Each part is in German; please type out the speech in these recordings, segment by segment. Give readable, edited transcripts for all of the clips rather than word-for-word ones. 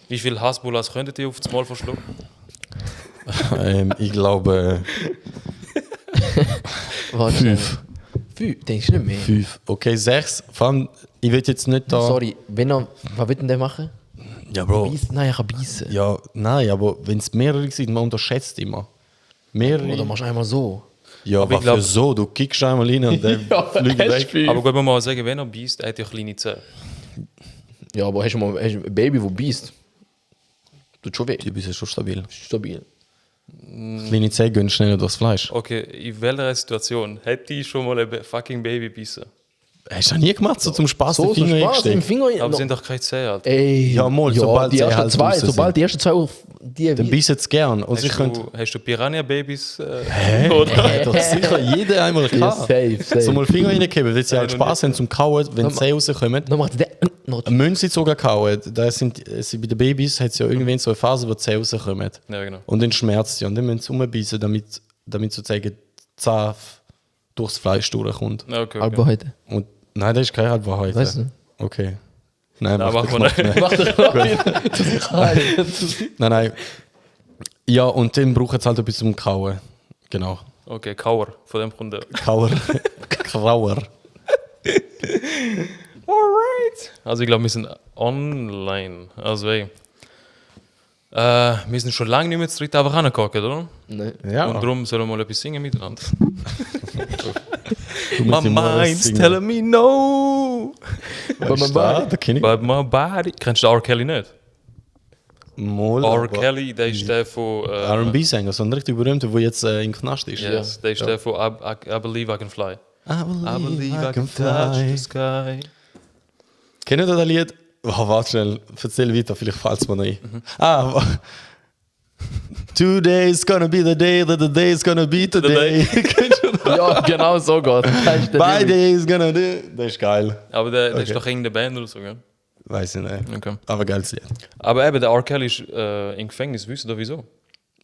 Wie viele Hasbullas könntet ihr auf das Mal verschlucken? Ich glaube 5. 5? Denkst du nicht mehr? 5. Okay, 6. Vor allem, ich will jetzt nicht da... Sorry, was wird denn der machen? Ja, Bro. Nein, ich kann beißen. Ja, nein, aber wenn es mehrere sind, man unterschätzt immer. Mehrere... Oder machst du einmal so? Ja, aber aber für so, du kickst einmal rein und der fliegt weg. Aber gut, man muss sagen, wenn er beißt, hat er kleine Zähne. Ja, aber hast du ein Baby, das beißt? Tut schon weh. Die bist ja schon stabil. Stabil. Kleine Zähne gehen schneller durchs Fleisch. Okay, in welcher Situation hätte ich schon mal ein fucking Baby bissen? Hast du das nie gemacht, so zum Spaß So, den Finger Spaß im eingesteckt? Finger. Aber sind doch keine Zähne, Alter. Ey, Ja, mal, sobald die sie ersten halt zwei, raus sind. sobald die ersten zwei auf die Dann beißt es gern. Und sie können... Hast du Piranha-Babys? Hä? Oder? Doch sicher, jeder einmal Ja, kann. safe. So mal Finger reingeben, weil sie halt noch Spaß haben zum Kauen, wenn die Zähne rauskommen. Dann macht der noch. Müssen sie sogar kauen. Da sind, bei den Babys hat es ja irgendwann so eine Phase, wo die Zähne rauskommen. Ja, genau. Und dann schmerzt sie. Und dann müssen sie rumbeissen, damit sozusagen die Zahn durchs Fleisch durchkommt. Ja, okay. Aber heute. Und nein, das ist keine Halbwahrheit. Weißt du? Okay. Nein, Nein, mach machen wir den nicht. Mach doch Nein. Ja, und dann braucht es halt etwas zum Kauen. Genau. Okay, Kauer, von dem kommt der. Kauer. Krauer. Alright. Also ich glaube, wir sind online. Also ey. Wir sind schon lange nicht mehr zu dritt einfach angeguckt, oder? Nein. Ja. Und darum sollen wir mal etwas singen miteinander. Du My musst immer was mind's singen. telling me no. Was ist da? Da kenn ich. But my body. Kennst du R. Kelly nicht? Mal, R. aber Kelly, der ist der von. R&B-Sänger, so ein richtig berühmter, der jetzt im Knast ist. Yes, der ist der von I Believe I Can Fly. I I believe I can touch the sky. Kennt ihr das Lied? Oh, warte schnell, erzähl weiter, vielleicht fällt es mir noch ein. Today's gonna be the day that the day's gonna be today. Ja, genau so geht. My day's gonna do. Das ist geil. Aber der Okay. ist doch irgendeine Band oder so, gell? Weiß ich nicht. Okay. Aber geiles Lied. Aber eben, der R. Kelly ist im Gefängnis, wisst ihr wieso?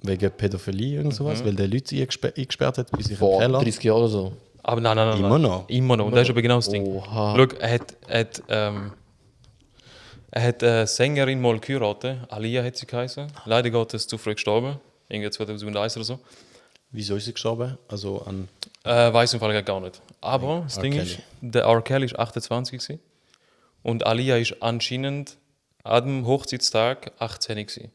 Wegen Pädophilie und sowas, weil der Leute eingesperrt hat bei sich im Vor Keller. 30 Jahren oder so. Aber nein. Immer noch? Immer noch. Und das ist aber genau das Ding. Oha. Schau, er hat eine Sängerin mal geheiratet. Alia hat sie geheißen. Leider geht es zu früh gestorben. Irgendwie 2001 oder so. Wieso ist sie gestorben? Also an... Weiß im Fall gar nicht. Aber das R. Ding Kelly. ist, der R. Kelly ist 28 gewesen. Und Alia ist anscheinend an dem Hochzeitstag 18 gewesen.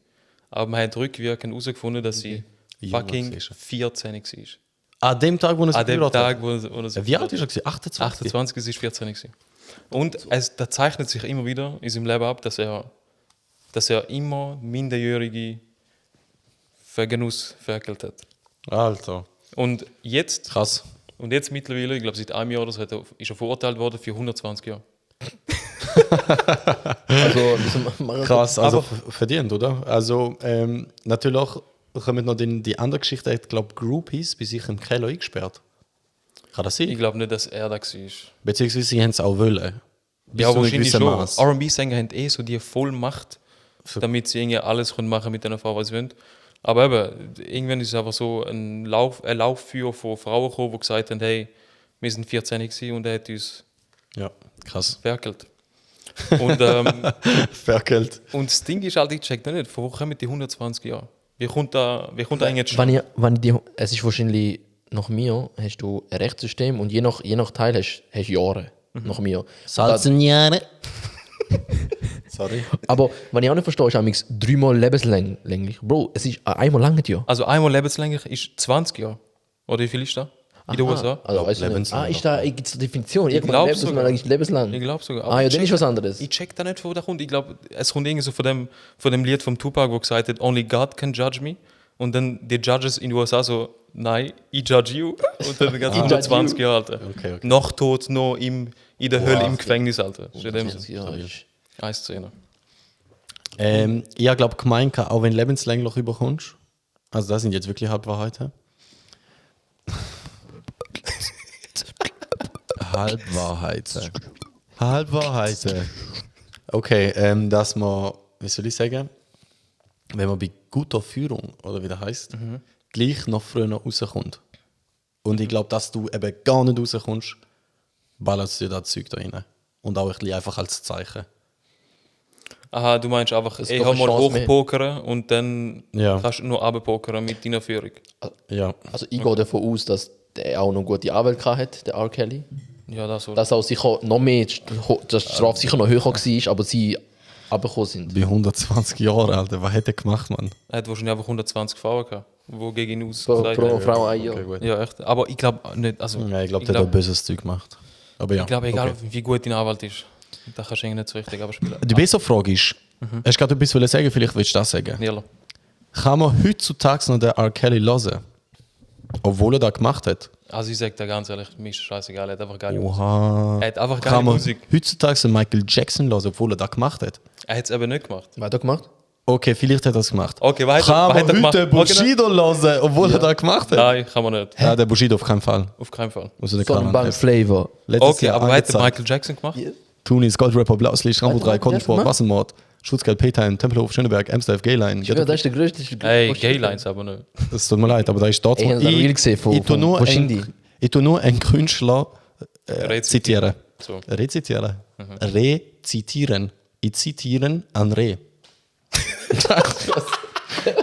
Aber man hat rückwirkend herausgefunden, dass sie Jung fucking war. 14 war. An dem Tag, wo er sie An dem geheiratet Tag, hat? wo er sie Wie alt ist er? gewesen? 28? 28 ist 14 gewesen. Und da zeichnet sich immer wieder in seinem Leben ab, dass er immer Minderjährige für Genuss verhäkelt hat. Alter. Und jetzt Krass. mittlerweile, ich glaube seit einem Jahr oder so, ist er verurteilt worden für 120 Jahre. Also, Krass, also Aber- verdient, oder? Also natürlich kommen noch die andere Geschichte, ich glaube Groupies bei sich im Keller eingesperrt. Kann das Ich sein? glaube nicht, dass er da war. Beziehungsweise sie haben es auch wollen. Bis Ja, zu einem wahrscheinlich gewissen schon. Maß. R&B-Sänger haben so die Vollmacht, damit sie irgendwie alles können machen mit einer Frau, was sie wollen. Aber eben, irgendwann ist es einfach so ein Laufführer von Frauen gekommen, die gesagt haben, hey, wir sind 14 gewesen und er hat uns Ja, krass. verhäkelt. Und, Verkehlt. und das Ding ist halt, ich check da nicht, von wo kommen die 120 Jahre? Wie kommt da eigentlich schon? es ist wahrscheinlich nach mir, hast du ein Rechtssystem und je nach Teil hast du Jahre. Nach mir. Salzenjahre. Sorry. Aber wenn ich auch nicht verstehe, ist es 3-mal lebenslänglich. Bro, es ist einmal lange ja. Also einmal lebenslänglich ist 20 Jahre. Oder wie viel ist da? In den USA? Also, weißt du nicht. lebenslang. Ist da gibt es eine Definition? glaub Irgendwann sogar. lebenslang. Ich glaube sogar. Ah ja, ich dann ist check- was anderes. Ich check da nicht, wo der kommt. Ich glaube, es kommt irgendwie so von dem Lied vom Tupac, wo gesagt hat, only God can judge me. Und dann die Judges in den USA so, nein, I judge you. Und dann ganz 120 Jahre, Alter. Okay. Noch tot, noch in der Hölle, im Gefängnis, Alter. Das ist in dem Sinne. Ja, ist- Eine Szene. Ich glaube, gemeint, auch wenn du lebenslänglich überkommst, also das sind jetzt wirklich Halbwahrheiten. Halbwahrheiten. Halbwahrheiten. Okay, dass man, wie soll ich sagen, wenn man bei guter Führung, oder wie das heisst, gleich noch früher rauskommt. Und ich glaube, dass du eben gar nicht rauskommst, ballerst du dir das Zeug da rein. Und auch ein bisschen einfach als Zeichen. Aha, du meinst einfach, Das ist ich doch habe eine mal Chance mehr. hochpokern und dann Ja. kannst du nur runterpokern mit deiner Führung. Ja. Also ich gehe davon aus, dass der auch noch gute Anwälte hat, der R. Kelly. Ja, das so. Dass auch sicher noch mehr, dass die Strafe sicher noch höher war, aber sie runtergekommen sind. Bei 120 Jahren, Alter. Was hat er gemacht, Mann? Er hat wahrscheinlich einfach 120 Frauen gehabt, die gegen ihn Pro ausgesagt haben. Frau ein Jahr. Okay, gut. Ja, echt. Aber ich glaube nicht. Also, Ja, ich glaube, der hat auch böses Zeug gemacht. Aber ja. ich glaube, egal okay. wie gut dein Anwalt ist, da kannst du eigentlich nicht so richtig abspielen. Die bessere Frage ist, hast du gerade etwas wollen sagen? Vielleicht willst du das sagen. Nierlo. Kann man heutzutage noch den R. Kelly hören? Obwohl er das gemacht hat? Also ich sage dir ganz ehrlich, mir ist scheißegal, er hat einfach geile Musik. Oha. Er hat einfach geile Kann man Musik. heutzutage den Michael Jackson hören, obwohl er das gemacht hat? Er hat es eben nicht gemacht. Was hat er gemacht? Okay, vielleicht hat er es gemacht. Okay, was Kann hat er man gemacht? heute Bushido hören, obwohl er das gemacht hat? Nein, kann man nicht. Ja, der Bushido auf keinen Fall. Auf keinen Fall. Also der Sonnenbank Flavor. Okay, aber was hat der Michael Jackson gemacht? Tunis, Goldrapper, Blaulicht, Rambo 3, Jackson Kontensport, gemacht? Wassermord, Schutzgeld, P-Time, Tempelhof, Schöneberg, Amstelf, Gayline. Ich schwöre, das ist der größte. Ey, Gaylines aber nicht. Das tut mir leid, aber da ist dort. Ich habe das Reel gesehen von Shindy. Ich tue nur einen Künstler zitieren. So. Rezitieren. Rezitieren. Ich zitieren an Re.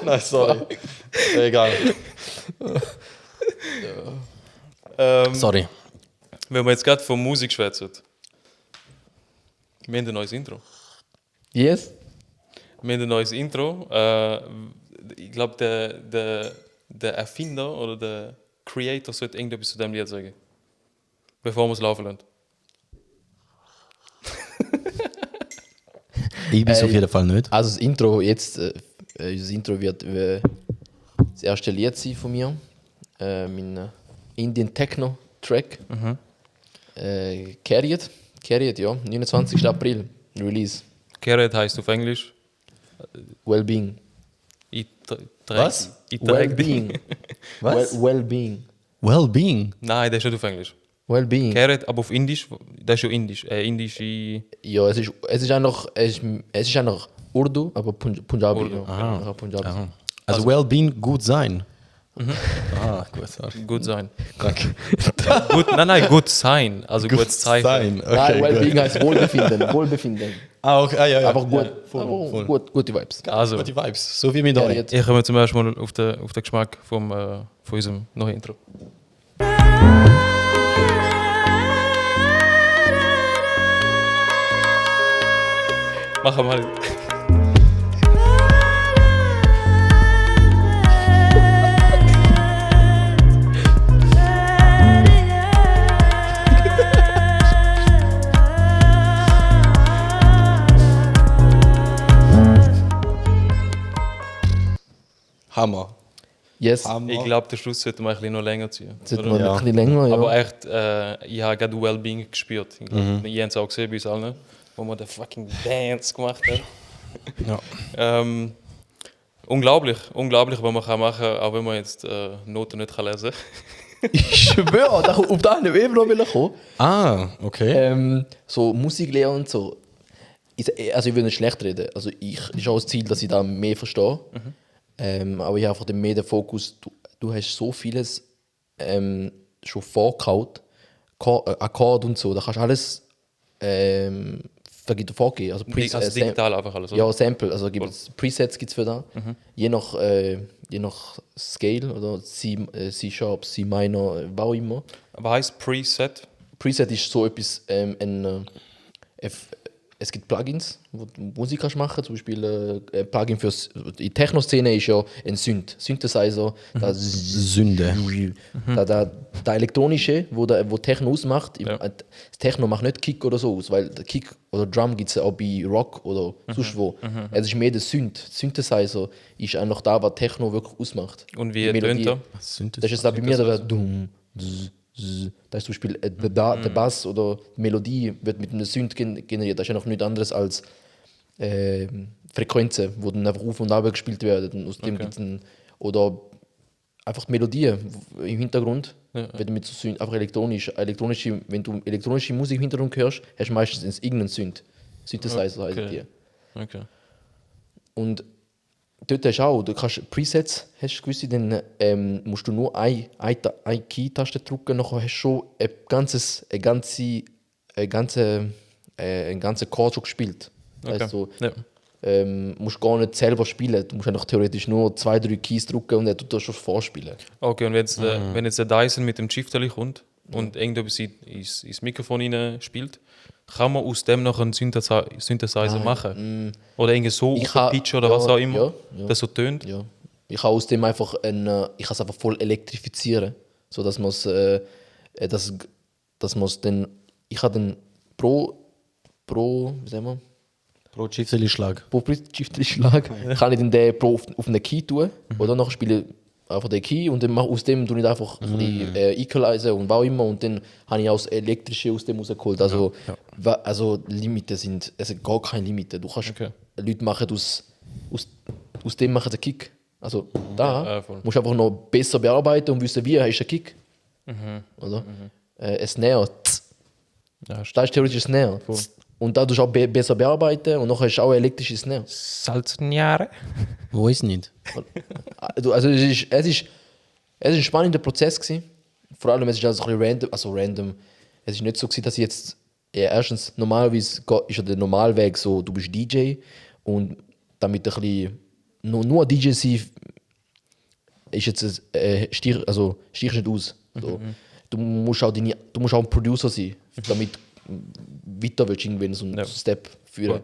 Nein, sorry. Egal. Sorry. Wenn wir jetzt gerade von Musik schwätzen. Wir haben ein neues Intro. Yes? Wir haben ein neues Intro. Ich glaube, der Erfinder oder der Creator sollte irgendetwas zu dem Lied sagen. Bevor wir es laufen lassen. Ich bin auf jeden Fall nicht. Also das Intro jetzt, unser Intro wird das erste Lied sein von mir. Mein Indian Techno Track. Carried, ja, 29. April, Release. Carrot heisst auf Englisch. Wellbeing. Was? Wellbeing. Was? Wellbeing. Well-being. Nein, der ist nicht auf Englisch. Wellbeing. Carrot, aber auf Indisch, das ist schon Indisch. Indische. Ja, es ist einfach Urdu, aber Punjabi. Urdu. Ja, Punjabi. Also well-being, gut sein. Ah, gut, sorry. Gut sein. Danke. Gut, nein, gut sein. Also gut Zeichen. Sein. Nein, Okay, Wellbeing gut. heißt Wohlbefinden. Wohlbefinden. Ah, okay. Ah, ja, ja. Einfach gut. Ja, voll, Aber voll. gute Vibes. Also, Gute Vibes. So wie mit euch. Carried. ich komme zum ersten Mal auf den Geschmack von unserem neuen Intro. Machen wir mal. Hammer. Yes. Hammer. Ich glaube, der Schluss sollte man ein bisschen noch länger ziehen. Sollte oder? man Ja. ein bisschen länger, ja. Aber echt, ich habe gerade Wellbeing gespürt. Ich glaub, ihr habt es auch gesehen bei uns allen, wo man den fucking Dance gemacht hat. Ja. Unglaublich, was man kann machen kann, auch wenn man jetzt Noten nicht lesen kann. Ich schwöre, auf da habe ich eben noch kommen. Ah, okay. So Musiklehre und so. Also ich will nicht schlecht reden. Also ist auch das Ziel, dass ich da mehr verstehe. Aber ich habe einfach mehr den Fokus, du hast so vieles schon vorgekaut, Akkord und so, da kannst du alles vorgeben. Also, Also digital einfach alles, oder? ja, Sample, also Presets gibt es für da. Je nach Scale oder C-Sharp, C-Minor, was auch immer. Was heisst Preset? Preset ist so etwas, es gibt Plugins, wo du Musik kannst machen. Zum Beispiel ein Plugin für die Techno-Szene ist ja ein Synthesizer. Sünde. Der elektronische, wo Techno ausmacht. Ja. Das Techno macht nicht Kick oder so aus, weil der Kick oder Drum gibt es ja auch bei Rock oder sonst wo. Es ist mehr der Synthesizer ist einfach da, was Techno wirklich ausmacht. Und Die wie Melodie. tönt er? Was sind Das ist jetzt auch bei mir, da wird dumm, da ist zum Beispiel der Bass oder die Melodie wird mit einem Synth generiert. Das ist ja noch nichts anderes als Frequenzen, die dann einfach auf und ab gespielt werden. Und aus dem gibt's oder einfach die Melodie im Hintergrund, wenn du mit so Synth, einfach wenn du elektronische Musik im Hintergrund hörst, hast du meistens irgendeinen Synthesizer heißt die. Okay. Und dort hast du auch, du kannst Presets, hast du gewisse, dann musst du nur eine Key-Taste drücken, nachher hast du schon ein ganzer Chord schon gespielt. Okay. Also, Ja. musst gar nicht selber spielen. Du musst einfach theoretisch nur 2-3 Keys drücken und er tut das schon vorspielen. Okay, und wenn jetzt der Dyson mit dem Shifterli kommt und irgendetwas ins Mikrofon rein spielt, kann man aus dem noch einen Synthesizer machen? Oder irgendwie so auf den Pitch oder was auch immer, das so tönt? Ja. Ich kann aus dem einfach es einfach voll elektrifizieren, so dass man es dann, ich habe dann pro wie sagen wir, Pro Schlag. pro Schlag kann ich dann den pro auf einen Key tun, oder nachher spiele ich einfach den Key und dann aus dem tue ich einfach ein bisschen equalizen und was auch immer und dann habe ich auch das Elektrische aus dem rausgeholt. Also, also Limiten sind, es sind gar keine Limiten. Du kannst Leute machen aus dem machen sie einen Kick. Also da musst du einfach noch besser bearbeiten und wissen, wie ist der Kick. Oder? Ein Snare. Da ist theoretisch ein Snare. Und da tust du auch besser bearbeiten und nachher hast du auch elektrische Snare. Salzenjahre? Wo ist nicht? Also es ist ein spannender Prozess gewesen. Vor allem es ist also ein bisschen random. Es ist nicht so gewesen, dass ich jetzt erstens normalerweise ist ja der Normalweg so, du bist DJ und damit ein bisschen nur DJ sein ist jetzt stichst nicht aus. So. Du musst auch ein Producer sein, damit weiter willst irgendwann so einen Step führen.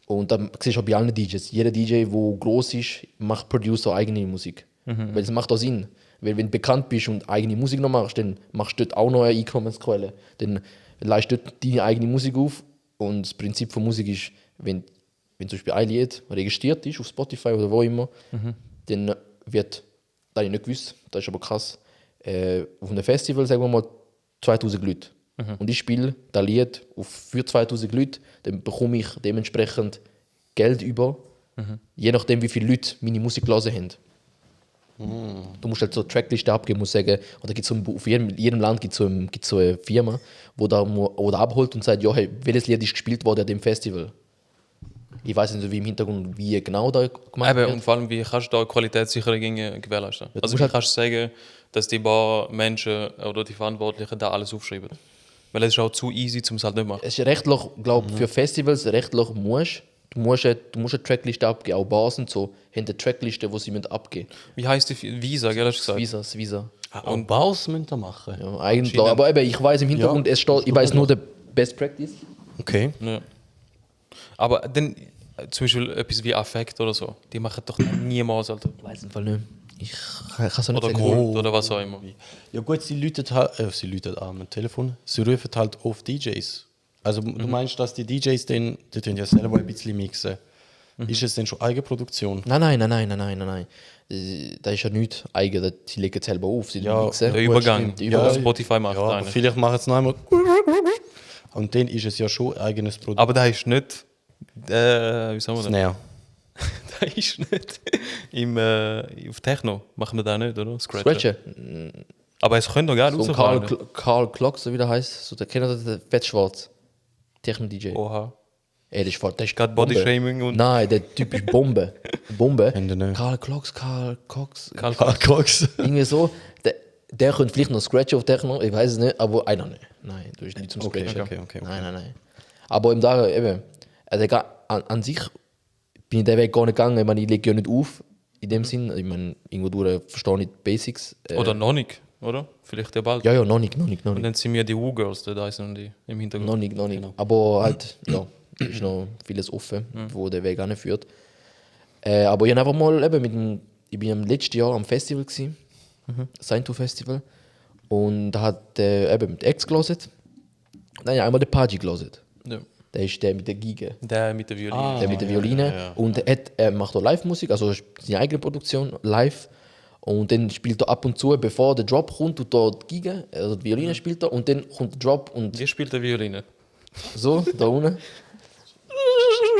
Und dann siehst du auch bei allen DJs. Jeder DJ, der gross ist, macht Producer eigene Musik. Weil es macht auch Sinn. Weil wenn du bekannt bist und eigene Musik noch machst, dann machst du dort auch noch eine Einkommensquelle. Dann leistest du dort deine eigene Musik auf. Und das Prinzip von Musik ist, wenn zum Beispiel ein Lied registriert ist auf Spotify oder wo immer, dann wird, das habe ich nicht gewusst, das ist aber krass, auf einem Festival, sagen wir mal, 2000 Leute. Und ich spiele das Lied für 2000 Leute, dann bekomme ich dementsprechend Geld über, je nachdem, wie viele Leute meine Musik gelesen haben. Du musst halt so eine Trackliste abgeben, musst sagen, oder gibt's auf jedem Land gibt es so eine Firma, die da abholt und sagt, ja, hey, welches Lied ist gespielt worden an dem Festival. Ich weiß nicht, wie im Hintergrund, wie genau da gemacht wird. Und vor allem, wie kannst du da Qualitätssicherung gewährleisten? Also wie kannst du sagen, dass die paar Menschen oder die Verantwortlichen da alles aufschreiben? Weil es ist auch zu easy, um es halt nicht machen. Es ist rechtlich, glaube ich, für Festivals rechtlich du musst eine Trackliste abgeben. Auch Bars und so haben eine Trackliste, die sie abgeben müssen. Wie heisst die Visa, gell, hast du gesagt? Das Visa. Und Baus müssen wir machen. Ja, eigentlich, aber eben, ich weiß im Hintergrund, es steht, ich weiß nur der Best Practice. Okay. Ja. Aber dann zum Beispiel etwas wie Affekt oder so, die machen doch niemals, Alter. Ich weiß im Fall nicht. Ich kann es nicht Oder sagen. Kult oder was auch immer. Ja gut, sie läuten am Telefon, sie rufen halt auf DJs. Also du meinst, dass die DJs die tun ja selber ein bisschen mixen. Ist es denn schon Eigenproduktion? Nein. Da ist ja nichts eigen, sie legen es selber auf, sie mixen. Der Übergang, stimmt. den Ja, Spotify macht. Ja, aber eigentlich. vielleicht machen sie noch einmal. Und dann ist es ja schon eigenes Produkt. Aber da ist nicht, wie sagen wir das? Snare. Da ist nicht auf Techno machen wir da nicht, oder? Scratchen. Aber es könnte doch geil So ein rausfallen. Karl Klock, so wie der heißt. So, der kennt das, der Fettschwarz. Techno-DJ. Oha. Ey, das ist Gerade Bombe. Bodyshaming und... Nein, der Typ ist Bombe. Bombe. Kennt ihr nicht. Karl Cox. Karl Cox. Irgendwie so. Der könnte vielleicht noch Scratch auf Techno, ich weiß es nicht, aber einer nicht. Nein, du bist nicht zum Scratchen. Okay. Nein. Aber im Tag eben, also an sich bin ich den Weg gar nicht gegangen. Ich meine, ich lege ja nicht auf, in dem Sinn. Ich meine, irgendwo durch verstehe ich die Basics. Oder noch nicht, oder? Vielleicht ja bald. Ja, noch nicht. Und dann sind wir die Woo-Girls, der Dyson und die im Hintergrund. Noch nicht. Genau. Aber halt, ja, ist noch vieles offen, wo der Weg anführt. Aber ich habe einfach mal ich bin im letzten Jahr am Festival gewesen, Saintu Festival, und da hat eben mit Ex gelesen. Dann ja einmal den Pagi gelesen. Ja. Der ist der mit der Geige. Der mit der Violine. Der mit der Violine. ja. Und er macht auch Live-Musik, also seine eigene Produktion, live. Und dann spielt er ab und zu, bevor der Drop kommt, tut er die Geige, also die Violine spielt er, und dann kommt der Drop und Wie spielt der Violine? so, da unten.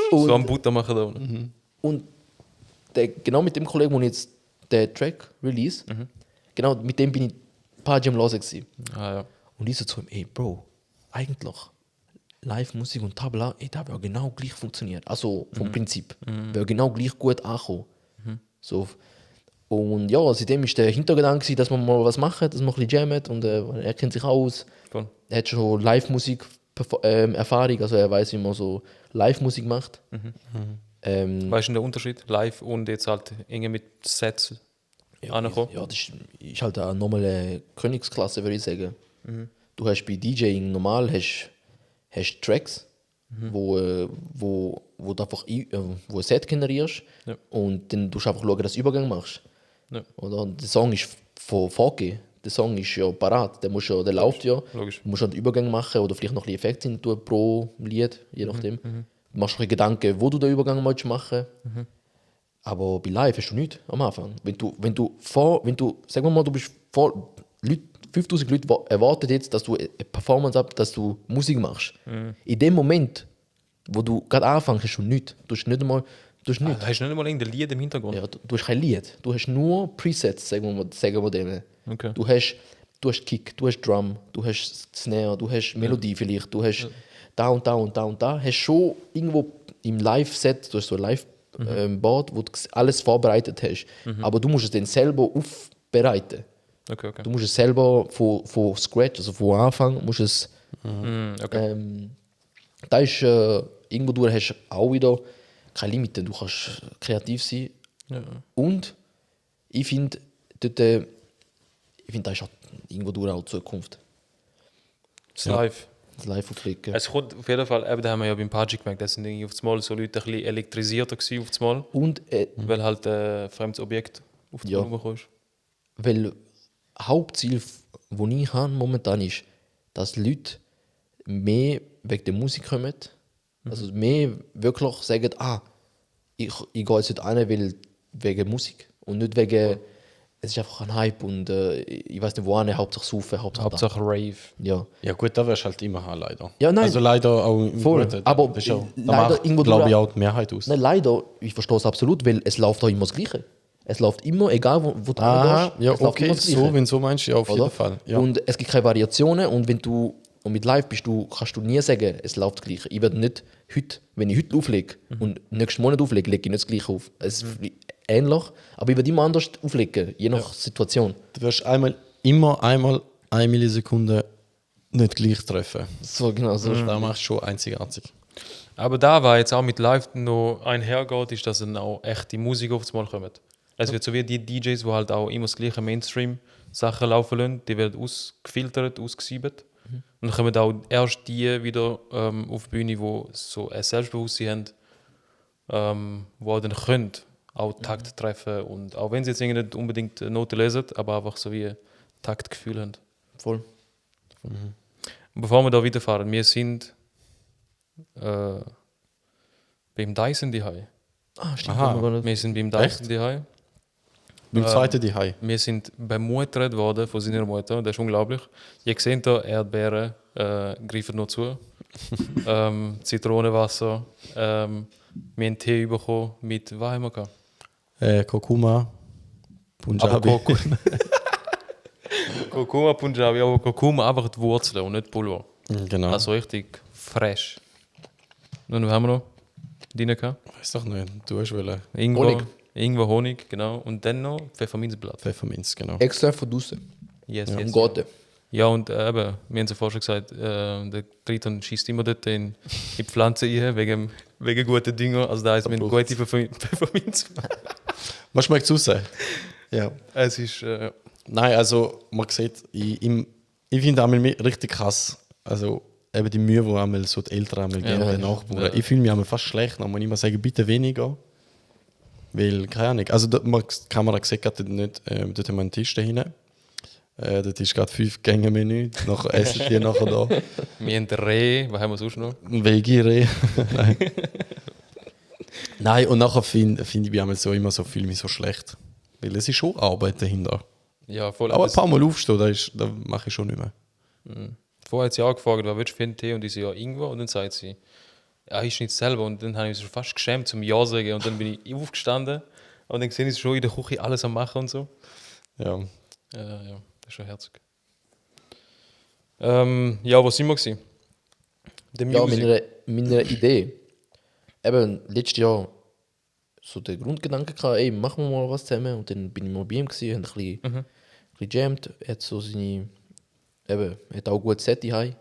So am Butter machen da unten. Und genau mit dem Kollegen, wo ich jetzt den Track release, genau mit dem bin ich ein paar Jam los gewesen. Ah, ja. Und ich so zu ihm, ey Bro, eigentlich Live-Musik und Tabla, ey, da wäre genau gleich funktioniert. Also vom Prinzip. Wäre genau gleich gut angekommen. So. Und ja, seitdem ist der Hintergedanke gewesen, dass wir mal was machen, dass wir ein bisschen jammen, und er kennt sich aus. Voll. Er hat schon Live-Musik Erfahrung, also er weiß, wie man so Live-Musik macht. Weißt du den Unterschied? Live und jetzt halt irgendwie mit Sets ankommen? Ja, das ist halt eine normale Königsklasse, würde ich sagen. Du hast bei DJing normal hast Tracks, wo du einfach wo ein Set generierst Ja. und dann tust du einfach schauen, dass du Übergang machst. Ja. Oder? Der Song ist vorgegeben. Der Song ist ja parat, der läuft ja. Logisch. Du musst halt den Übergang machen oder vielleicht noch ein bisschen Effekte hin tun pro Lied, je nachdem. Du machst dir Gedanken, wo du den Übergang machen möchtest. Aber bei Live hast du nichts am Anfang. Wenn du, sagen wir mal, du bist vor 5000 Leute erwarten jetzt, dass du eine Performance dass du Musik machst. In dem Moment, wo du gerade anfängst, hast du nichts. Du hast nicht einmal, Hast du nicht einmal irgendein Lied im Hintergrund? ja, du hast kein Lied. Du hast nur Presets, sagen wir denen. Okay. Du hast Kick, du hast Drum, du hast Snare, du hast Melodie vielleicht, du hast da und da und da und da. Hast schon irgendwo im Live-Set, du hast so ein Live-Board, wo du alles vorbereitet hast. Aber du musst es dann selber aufbereiten. Okay. Du musst es selber von Scratch, also von Anfang, musst es. Okay. Da ist irgendwo du hast auch wieder keine Limite. Du kannst kreativ sein. Ja. Und ich finde, das ist auch irgendwo durch auch die Zukunft. Das Live. Das Live-Auflegen. Es kommt auf jeden Fall, eben, da haben wir ja beim Paji gemerkt, das sind irgendwie auf das Mal so Leute ein bisschen elektrisierter gewesen auf das Mal, Und weil halt ein fremdes Objekt auf die Ja. Mal bekommst. weil Hauptziel, das ich habe momentan ist, dass Leute mehr wegen der Musik kommen. Also mehr wirklich sagen, ich gehe jetzt nicht rein, weil wegen Musik. Und nicht wegen, es ist einfach ein Hype und ich weiß nicht wo hin, Hauptsache saufen, Hauptsache da. Hauptsache Rave. Ja. Ja gut, da wirst du halt immer haben, leider. Ja, nein. Also leider auch im Voll. Guten. Aber das ist ja, da leider macht, irgendwo glaube ich, durch- auch die Mehrheit aus. Nein, leider, ich verstehe es absolut, weil es läuft auch immer das Gleiche. Es läuft immer, egal wo du Aha, hingehst, ja, es läuft okay, immer das so, Gleiche. wenn du so meinst, ja, auf Oder? jeden Fall. Ja. Und es gibt keine Variationen und mit Live kannst du nie sagen, es läuft das Gleiche. Ich werde nicht heute, wenn ich heute auflege und nächsten Monat auflege, lege ich nicht das Gleiche auf. Es ist ähnlich, aber ich werde immer anders auflegen, je nach Situation. Du wirst immer einmal 1 Millisekunde nicht gleich treffen. So genau so. Da machst du schon einzigartig. Aber da war jetzt auch mit Live noch einhergeht, ist, dass dann auch echte Musik aufs Mal kommt. Es wird so wie die DJs, die halt auch immer das gleiche Mainstream-Sachen laufen lassen, die werden ausgefiltert, ausgesiebt. Und dann kommen auch erst die wieder auf die Bühne, die so ein Selbstbewusstsein haben, die auch dann können auch Takt treffen und auch wenn sie jetzt irgendwie nicht unbedingt Noten lesen, aber einfach so wie Taktgefühl haben. Voll. Und bevor wir da weiterfahren, wir sind beim Dyson High. Stimmt. Aha. haben wir gar nicht. Wir sind beim Echt? Dyson High. Beim zweiten die Hai. Wir sind bemuttert worden von seiner Mutter. Das ist unglaublich. Ihr seht hier Erdbeeren, greifen noch zu. Zitronenwasser. Wir haben Tee bekommen mit, was haben wir gehabt? Kurkuma, Punjabi. Aber Kurkuma Punjabi, aber Kurkuma einfach die Wurzeln und nicht Pulver. Genau. Also richtig fresh. Und was haben wir noch drin gehabt? Weiß doch nicht, du hast wollen. Ingwer, Honig, genau. Und dann noch Pfefferminzblatt. Pfefferminz, genau. Extra von draußen. Yes, Am yes. Garten. Ja, und eben, wir haben es ja vorher schon gesagt, der Triton schießt immer dort in die Pflanze rein, wegen guten Dünger. Also da ist mit gute Pfefferminz. Was schmeckt es raus? Ja. Es ist, Nein, also man sieht, ich finde einmal richtig krass, also eben die Mühe, die einmal so die Eltern einmal geben, Ja. den Nachbarn. Ja. Ich fühle mich einmal fast schlecht, dann muss ich immer sagen, bitte weniger. Weil, keine Ahnung, also die Kamera sieht gerade nicht, dort haben wir einen Tisch da hinten. Dort ist gerade 5-Gänge-Menü, nachher essen die nachher da. wir haben Reh, was haben wir sonst noch? Ein Veggie. Nein. Nein, und nachher finde ich mich einmal so immer so, fühle mich so schlecht. Weil es ist schon Arbeit dahinter. Ja, voll. Aber Aber ein paar Mal aufstehen, da mache ich schon nicht mehr. vorher hat sie auch gefragt, was willst du für einen Tee? Und ich so, ja, Ingwer. Und dann sagt sie, ja, ich nicht selber. Und dann habe ich mich schon fast geschämt zum Ja sagen. Und dann bin ich aufgestanden und dann sehe ich schon in der Küche alles am Machen und so. Ja. Ja, das ist schon herzig. Ja, wo sind wir gewesen? The Ja, Music. meine Idee. Eben, letztes Jahr so der Grundgedanke gehabt, ey, machen wir mal was zusammen. Und dann bin ich mal bei ihm gewesen, haben ein bisschen jammed. Er hat so seine, eben, hat auch ein gutes Set daheim.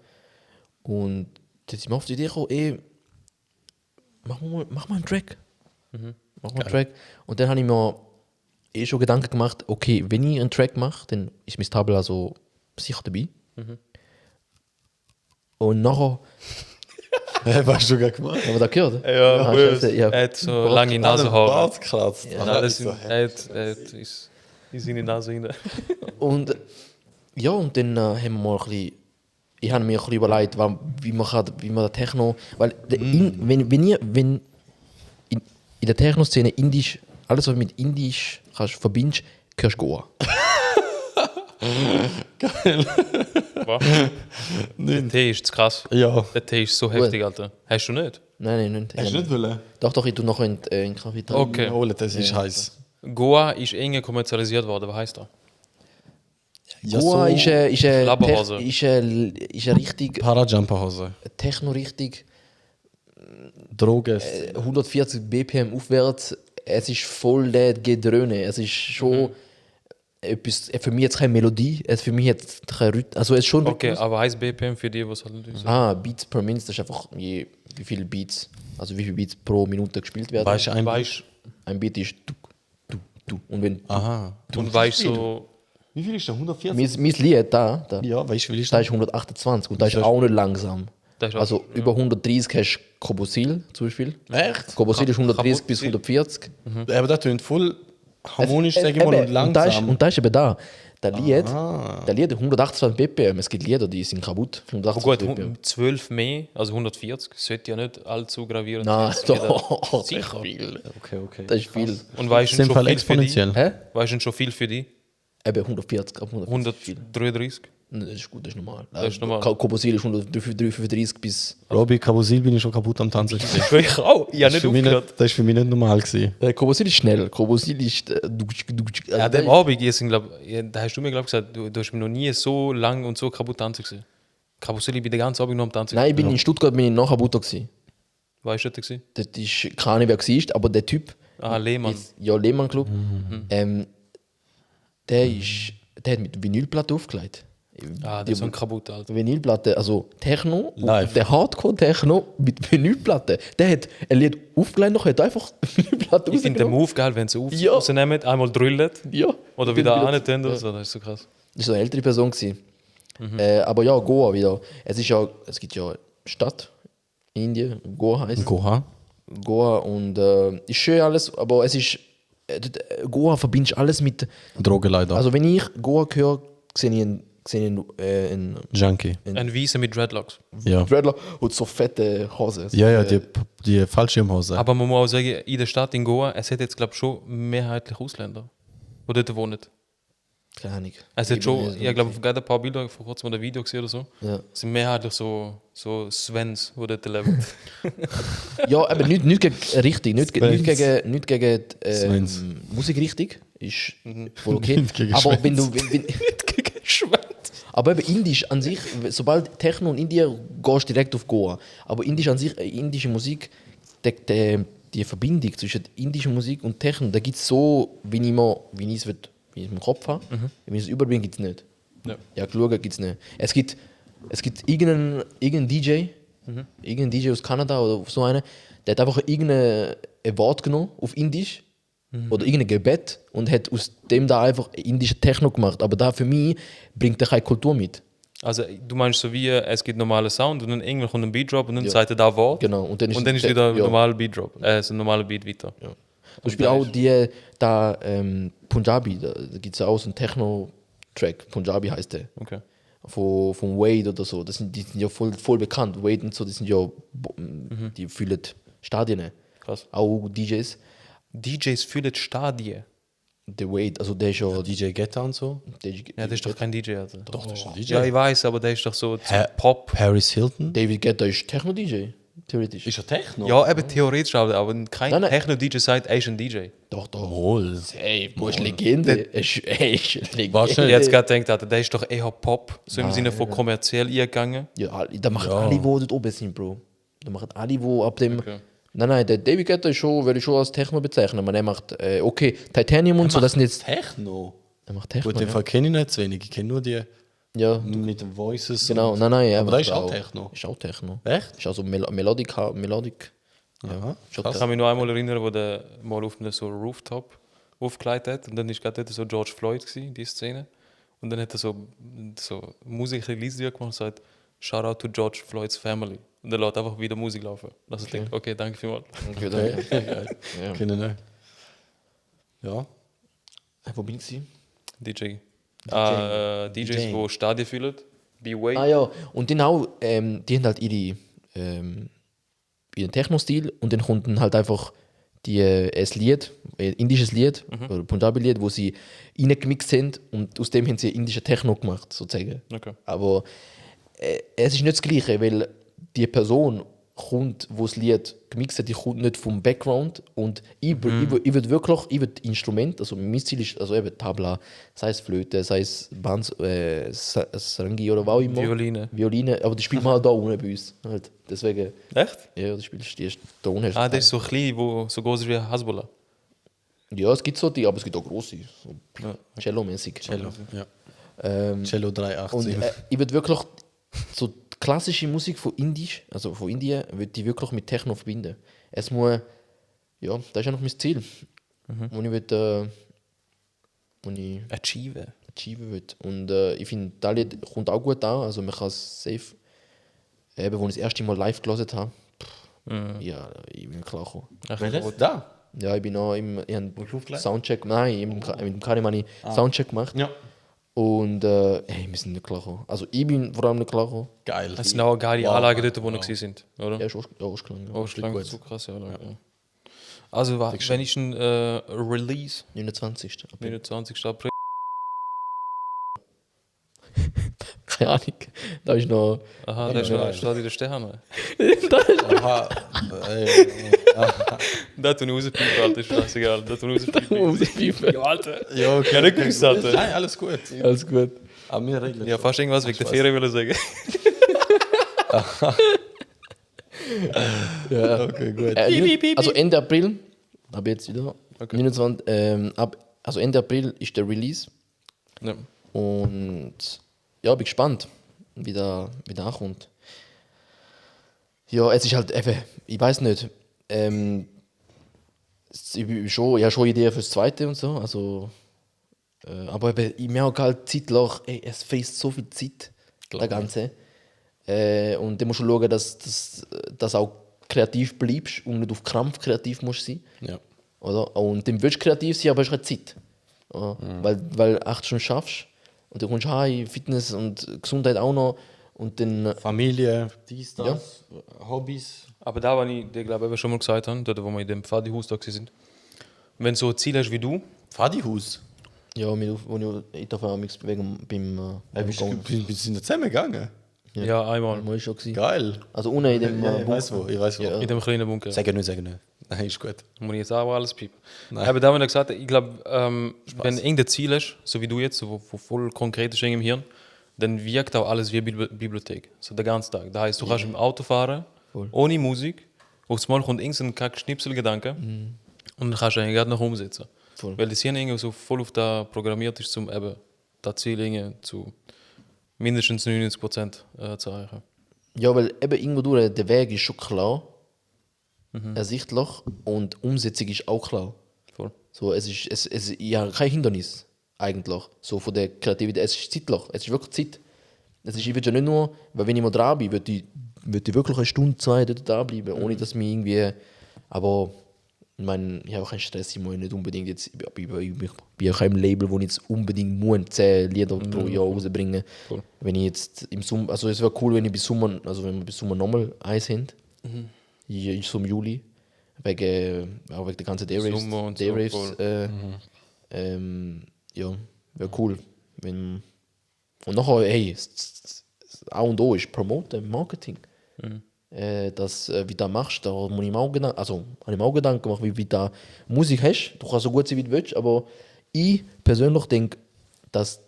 Und dann sind wir auf die Idee gekommen, ey, mach mal einen Track. Machen wir einen Track. Und dann habe ich mir schon Gedanken gemacht, okay, wenn ich einen Track mache, dann ist Miss Tabla so sicher dabei. Und nachher, Was hast du gerade gemacht? haben wir das gehört? Ja, Scheiße, ja. er hat so lange Nasenhaare. Bart kratzt. Ja, alles er hat ist in seine Nase rein. Und ja, und dann haben wir mal ein bisschen, ich habe mir ein bisschen überlegt, wie man der Techno, weil wenn in der Techno-Szene Indisch, alles was mit Indisch kannst verbindest, hörst du Goa. Der Tee ist zu krass. Ja. Der Tee ist so heftig, Alter. Hast du nicht? Nein, nicht. Hast du nicht wollen? Doch, ich tue noch in Kaffee trinken. Okay. Holen, das ist heiß. Goa ist eng kommerzialisiert worden. Was heißt das? Ja, Goa so ist Schlabberhose. richtig Parajumperhose. Techno-richtig, Drogen. 140 BPM aufwärts. Es ist voll der Gedröhne. Es ist schon etwas, für mich jetzt keine Melodie, es für mich jetzt kein Rhythmus. Also es ist schon Okay, Rhythmus. aber heißt BPM für die, was halt ist? Beats per Minute, das ist einfach wie viele Beats, also wie viele Beats pro Minute gespielt werden. Weißt du, ein Weißt Ein Beat ist du. Und wenn Aha. und weißt so, Wie viel ist der? 140? mein Lied da Ja, weißt du, wie viel ist da der? ist 128 und da ist auch nicht langsam. das ist auch- Also über 130 hast du Kobosil zum Beispiel. Echt? Kobosil ist 130 bis Kobosil. 140. Aber das tönt voll harmonisch, sag ich mal, und langsam. Und da ist eben da. Der Lied 128 BPM. Es gibt Lieder, die sind kaputt. oh 128 gut, BPM. 12 mehr, also 140, sollte ja nicht allzu gravierend Nein, sein. doch. Sicher. Okay. Das ist viel. Und weißt Das du ist im schon Fall viel für die? exponentiell. Hä? Weißt du schon viel für die? Eben 140, ab 140 viel. 133? Nein, das ist gut, das ist normal. Das ist normal. Kobosil ist 135 bis. Robbie, Kabusil bin ich schon kaputt am Tanzen. gewesen. Ich auch. Ich habe nicht für mich aufgehört. nicht, das war für mich nicht normal. Gewesen. Kobosil ist schnell. Kobosil ist. Ja, an dem Abend, da hast du mir glaub, gesagt, du hast mich noch nie so lang und so kaputt tanzen gesehen. Kabusil, ich bin den ganzen Abend noch am Tanzen. Nein, ich bin in Stuttgart nach Abuto gewesen. Weißt du, das war? Das ist keine Ahnung, wer war, aber der Typ. Ah, Lehmann. Ja, Lehmann Club. Der hat mit Vinylplatte aufgelegt. Ah, das ist so ein kaputt, Alter. Vinylplatte, also Techno, Live. der Hardcore-Techno mit Vinylplatte. Der hat ein Lied aufgelegt, noch hat einfach Vinylplatte Ich finde den rausgenommen. Move geil, wenn sie Ja. rausnehmen, einmal drüllen Ja. oder wieder annehmen oder so. Das ist so krass. Das war eine ältere Person. Gewesen. Aber ja, Goa wieder. Es gibt ja eine Stadt in Indien, Goa heißt Goha. Goa und ist schön alles, aber es ist Goa verbindest alles mit. Drogen leider. Also wenn ich Goa höre, sehe ich einen Junkie. Ein Weißer mit Dreadlocks. Ja. Dreadlock und so fette Hose. Ja, die Fallschirmhose. Aber man muss auch sagen, in der Stadt in Goa, es hat jetzt glaube ich schon mehrheitlich Ausländer, die dort wohnen. Keine Ahnung. Es hat schon, bin ich glaube, gerade ein paar Bilder, vor kurzem ein Video gesehen oder so. Ja. Es sind mehrheitlich so Svens, die dort leben. Ja, aber nicht gegen richtig, nicht gegen Svens. Musikrichtung. Ist voll okay. Nicht gegen Aber wenn Schwänz. du. Aber eben Indisch an sich, sobald Techno und Indien gehst du direkt auf Goa. Aber Indisch an sich, indische Musik, die Verbindung zwischen indischer Musik und Techno, da gibt es so, wie ich es im Kopf habe, wenn ich es überbringe, gibt es nicht. Ja, geschaut gibt es nicht. Es gibt irgendeinen DJ, irgendein DJ aus Kanada oder so einer, der hat einfach irgendein Wort genommen auf Indisch oder irgendein Gebet und hat aus dem da einfach indische Techno gemacht. Aber da für mich bringt er keine Kultur mit. Also du meinst so wie, es gibt normalen Sound und dann irgendwann kommt ein Beat-Drop und dann sagt er da Wort. Genau. Und dann ist wieder ein ja. normaler Beat-Drop. So ein normaler Beat weiter. Ja. Zum Beispiel auch die Punjabi, da gibt es auch so einen Techno-Track, Punjabi heißt der. Okay. Von Wade oder so. Die sind ja voll bekannt. Wade und so, die sind ja, die füllen Stadien. Krass. Auch DJs. DJs fühlen Stadien. Der Wade, also der ist ja. DJ Guetta und so. Ja, der ist doch kein DJ. Also. Doch, das ist ein DJ. Ja, ich weiß, aber der ist doch so Hä? Pop. Paris Hilton. David Guetta ist Techno-DJ, theoretisch. Ist er Techno? Ja, eben theoretisch, aber kein Nein, nein. Techno-DJ sagt, er ist ein DJ. Doch. Wohl. Hey, du bist Legende. Er ist Legende. Wahrscheinlich. Ich hätte gerade gedacht, Alter, der ist doch eher Pop, so im Sinne von kommerziell eingegangen. Ja, da machen alle, die dort oben sind, Bro. Da machen alle, die ab dem. Okay. Nein, der David Guetta ist schon, würde ich schon als Techno bezeichnen. Aber er macht, okay, Titanium und so, das sind jetzt. Techno? Er macht Techno. Gut, den Fall kenne ich nicht zu wenig. Ich kenne nur die Ja, mit den Voices. genau. und- Nein, er Aber macht das ist auch Techno. Ist auch Techno. Echt? Ist also Melodic. Aha, Schon Ich kann mich nur einmal erinnern, wo der mal auf einem so Rooftop aufgelegt hat und dann ist gerade dort so George Floyd gewesen, die Szene. Und dann hat er so Musik Release gemacht und sagt, Shout out to George Floyds family. Und dann lässt einfach wieder Musik laufen. Dass ich denke, okay, danke vielmals. Okay, danke. Geil. Ja. Keine Ahnung. Ja. Wo bin ich? DJs, die Stadien füllen. B-Way. Ah ja, und dann auch, die haben halt ihren Techno-Stil und dann kommt dann halt einfach ein Lied, ein indisches Lied, oder Punjabi-Lied, wo sie reingemixt haben und aus dem haben sie indische Techno gemacht, sozusagen. Okay. Aber es ist nicht das Gleiche, weil die Person kommt, wo das Lied gemixt hat, die kommt nicht vom Background und ich will wirklich, Instrument, also mein Ziel ist, also eben Tabla, sei es Flöte, sei es Bands, Sarangi oder was auch immer. Violine, aber die spielt man halt da unten bei uns. Halt. Deswegen, Echt? ja, die spielst du da unten. Ah, der ist so klein, wo so groß ist wie Hasbulla. Ja, es gibt so die, aber es gibt auch grosse, so Cello-mäßig. Cello. Ja. Cello Und 380. ich würde wirklich so die klassische Musik von Indien, würde ich wirklich mit Techno verbinden. Es muss, ja, das ist ja noch mein Ziel, wo ich will, Achieve. achieven will. Und ich finde, das Lied kommt auch gut an, also man kann es safe, eben, als ich das erste Mal live gelesen habe, ja, ich bin klar gekommen. Welches? Da? Ja, ich bin noch ich habe aufgelegt? Soundcheck, nein, mit dem Karim habe ich Soundcheck gemacht. Ja. Und hey, wir sind nicht klar gekommen. Also ich bin vor allem nicht klar gekommen. Geil. Das sind auch geile Wow. Anlagen dort, wo noch sind, oder? Ja, ist ausgegangen. Ja. Oh, gut. so krass, ja. Also, wenn ich ein Release, 29. April. 29. April, Keine Ahnung. Da ist noch. aha, da ist noch steht in der Sterne. Aha. Da tun ich rauspiepen, Alter, ist scheißegal. Da tun ich rauspiepen. Ja, Alter. Ja, okay. Ja, nicht gewusst, Alter. Nein, alles gut. Alles gut. Aber wir regeln Ja, fast irgendwas wegen der Ferien will ich sagen. Ja. Okay, gut. Also Ende April. Ab jetzt wieder. 29, also Ende April ist der Release. Ja. Und ja, bin gespannt, wie der ankommt. Ja, es ist halt eben, ich weiß nicht. Ich habe schon Ideen fürs Zweite und so. Also, aber eben, ich merke halt zeitlich, es frisst so viel Zeit, das Ganze. Und dann musst du schauen, dass auch kreativ bleibst und nicht auf Krampf kreativ musst sein. Ja. Oder? Und dann willst du kreativ sein, aber hast keine Zeit. Ja. Weil 8 Stunden schaffst und dann kommst du heim, Fitness und Gesundheit auch noch. Und dann, Familie, dies, das, Hobbys. Aber da, was ich dir, glaube ich, schon mal gesagt habe, dort, wo wir in dem Pfadi-Haus da sind, wenn du so ein Ziel hast wie du, Pfadihus. ja, wo ich darf auch nichts bewegen beim Wir sind da zusammen gegangen. ja, einmal, Mal schon gewesen. Geil. Also unten in dem Ich weiß wo. Ja. in dem kleinen Bunker. Sag nicht. Nein, ist gut. Muss ich jetzt auch alles piepen. Nein. Aber da habe ich gesagt, ich glaube, wenn du irgendein Ziel hast, so wie du jetzt, so, wo voll konkret ist im Hirn, dann wirkt auch alles wie eine Bibliothek. So den ganzen Tag. Das heißt, du kannst im Auto fahren, ohne Musik, auf einmal kommt irgendein Kack-Schnipsel-Gedanke und dann kannst du eigentlich gerade noch umsetzen. Voll. Weil das Hirn irgendwie so voll auf da programmiert ist, um eben das Ziel irgendwie zu mindestens 99% zu erreichen. Ja, weil eben irgendwo durch, der Weg ist schon klar, ersichtlich und Umsetzung ist auch klar. Voll. So, es ist ja kein Hindernis eigentlich, so von der Kreativität. Es ist zeitlich, es ist wirklich Zeit. Ich will ja nicht nur, weil wenn ich mal dran bin, würde ich wirklich eine Stunde, 2 dort da bleiben, ohne dass mir irgendwie, aber ich meine, ich habe auch keinen Stress, ich muss nicht unbedingt jetzt, ich bin auch kein Label, wo ich jetzt unbedingt muss 10 Lieder pro Jahr rausbringen. Cool. Wenn ich jetzt im Sommer, also es wäre cool, wenn ich bis Sommer, also wenn wir bis Sommer nochmal eins haben, so im Juli, auch wegen der ganzen Day-Raves, Sommer und so, Day-Raves, voll. ja, wäre cool. Wenn, und nachher, hey, das A und O ist Promoten, Marketing. Wie du das machst, da muss ich mir auch Gedanken, also habe ich mir auch Gedanken gemacht, wie du da Musik hast. Du kannst so gut sein, wie du willst, aber ich persönlich denke, dass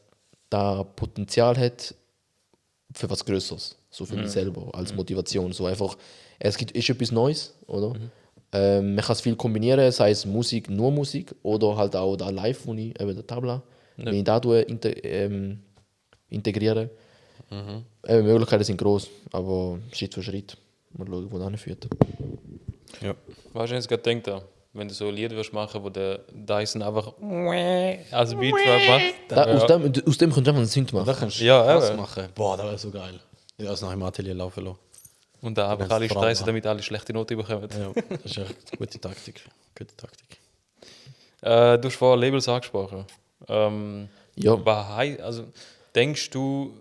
da Potenzial hat für was Größeres. So für mich selber, als Motivation. So einfach, ist etwas Neues, oder? Man kann es viel kombinieren, sei es Musik, nur Musik, oder halt auch da live, wo ich, eben der Tabla, wenn ich da integriere. Die Möglichkeiten sind groß, aber Schritt für Schritt. Mal schauen, wo das hinführt. Ja. Weißt du, ich gerade denke, wenn du so ein Lied würdest machen, wo der Dyson einfach als Beat macht. Aus dem könntest du einfach einen Synth machen. Da kannst du Ja, was eben. machen. Boah, das wäre so geil. Ich habe es nach dem Atelier laufen lassen. Und da einfach kannst alle du stressen, fragen. damit alle schlechte Noten bekommen. Ja, das ist echt eine gute Taktik. Gute Taktik. Du hast vorher Labels angesprochen. Ja. Also, denkst du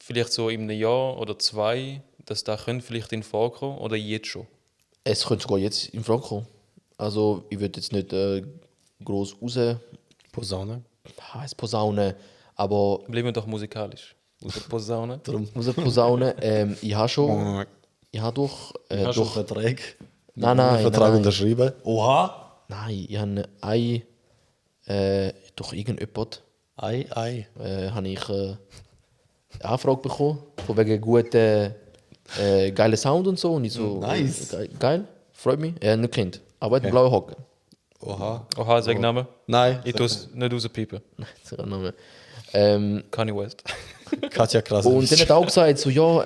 vielleicht so in einem Jahr oder 2, dass da könnte vielleicht in vorkommen oder jetzt schon? Es könnte sogar jetzt in Frage kommen. Also, ich würde jetzt nicht groß raus Posaune. Posaunen, aber Bleiben wir doch musikalisch. Aus der Posaune. raus posaunen. Ich habe schon. Ich habe durch. Hast du durch Verträge? Nein, Vertrag nein. unterschrieben. Oha! Nein, ich habe durch irgendjemand Ei. habe ich eine Anfrage bekommen, von wegen guten, geilen Sound und so. Und ich so, Nice. Geil, freut mich. Er hat nicht kennt, aber er hat einen blauen Hocken. Oha. Oha, sag Namen. Nein. Ich tue es nicht rauspiepen. Das ist ein Name. Kanye West. Katja krass. Und dann hat er auch gesagt, so, ja,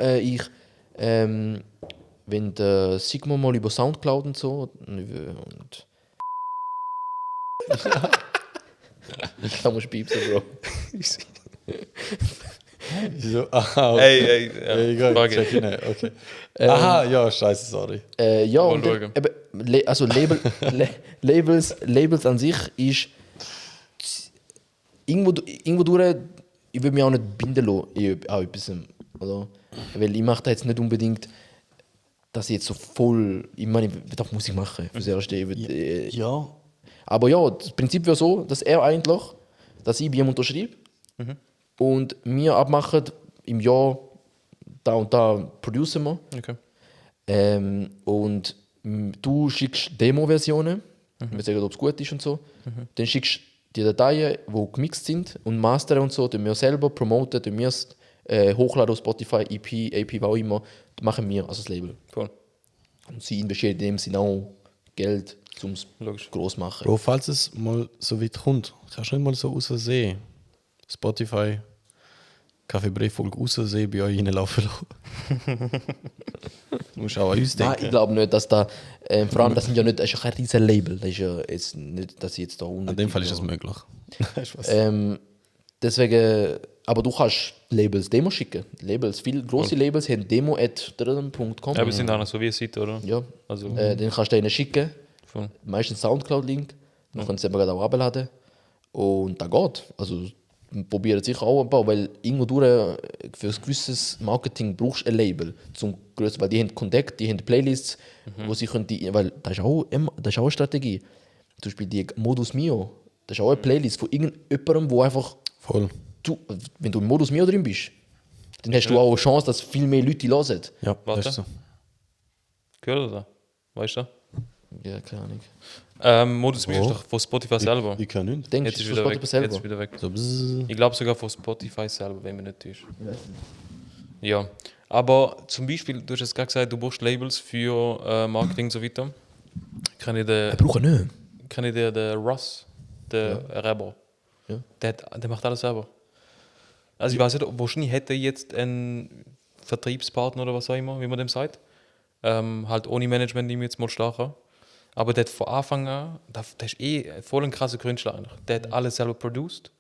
wenn der Sigma mal über Soundcloud und so. Und da musst du piepsen, Bro. So, aha, okay. Ey, gut, Frage. check ich nicht. Okay. Aha, ja, scheiße, sorry. Ja, Mal und dann, schauen. eben, also Labels an sich ist irgendwo durch, ich will mich auch nicht binden lassen in auch etwas, oder? Weil ich mache da jetzt nicht unbedingt, dass ich jetzt so voll, ich meine, ich will auch Musik machen, fürs Erste. Ich will, Ja. aber ja, das Prinzip wäre so, dass er eigentlich, dass ich bei ihm unterschreibe und wir abmachen, im Jahr da und da producen wir. Okay. Und du schickst Demo-Versionen, wir sagen, ob es gut ist und so. Dann schickst du die Dateien, die gemixt sind und mastern und so, dann wir selber promoten, dann wir es hochladen auf Spotify, EP, AP, was auch immer, das machen wir als das Label. Voll. Und sie investieren in dem Sinne auch Geld, um es Logisch. groß zu machen. Bro, falls es mal so weit kommt, kannst du nicht mal so raussehen. Spotify, Kaffeebrieffolge raussehen, bei euch reinlaufen lassen. Du musst auch an uns Nein, denken. ich glaube nicht, dass da, vor allem, das sind ja nicht, das ist ja kein riesen Label, das ist ja jetzt nicht, dass ich jetzt da In dem Fall ist das möglich. Deswegen, aber du kannst Labels Demo schicken. Labels, viele große Labels haben demo@com. Ja, wir sind auch noch so wie eine Seite, oder? Ja. Also, Dann kannst du denen schicken. voll. Meistens Soundcloud-Link. Dann können sie eben gerade auch abladen. Und da geht. Also probieren sicher auch ein paar, weil irgendwo durch für ein gewisses Marketing brauchst du ein Label zum größten, weil die haben Kontakt, die haben Playlists, wo sie können weil das ist auch eine Strategie. Zum Beispiel die Modus Mio, das ist auch eine Playlist von irgendjemandem, wo einfach Voll. wenn du im Modus Mio drin bist, dann hast du auch eine Chance, dass viel mehr Leute die hören. Ja, Warte. das ist so. Gehört das? Weißt du? Ja, keine Ahnung. Modus Mio ist doch von Spotify selber. Ich kann nicht. Denkst Jetzt ist du, wieder weg. Spotify selber? Jetzt ist wieder weg. So, bzzz. Ich glaube sogar von Spotify selber, wenn man nicht täuscht. Ja. Aber zum Beispiel, du hast jetzt gerade gesagt, du brauchst Labels für Marketing und so weiter. Kann ich den, Brauchen nicht. kann ich den Russ, der Rapper, Ja. der macht alles selber. Also ich weiß nicht, wahrscheinlich hätte er jetzt einen Vertriebspartner oder was auch immer, wie man dem sagt. Halt ohne Management nehme ich jetzt mal starker. Aber der hat von Anfang an, der ist voll ein krasser Künstler eigentlich. Der hat alles selber produced,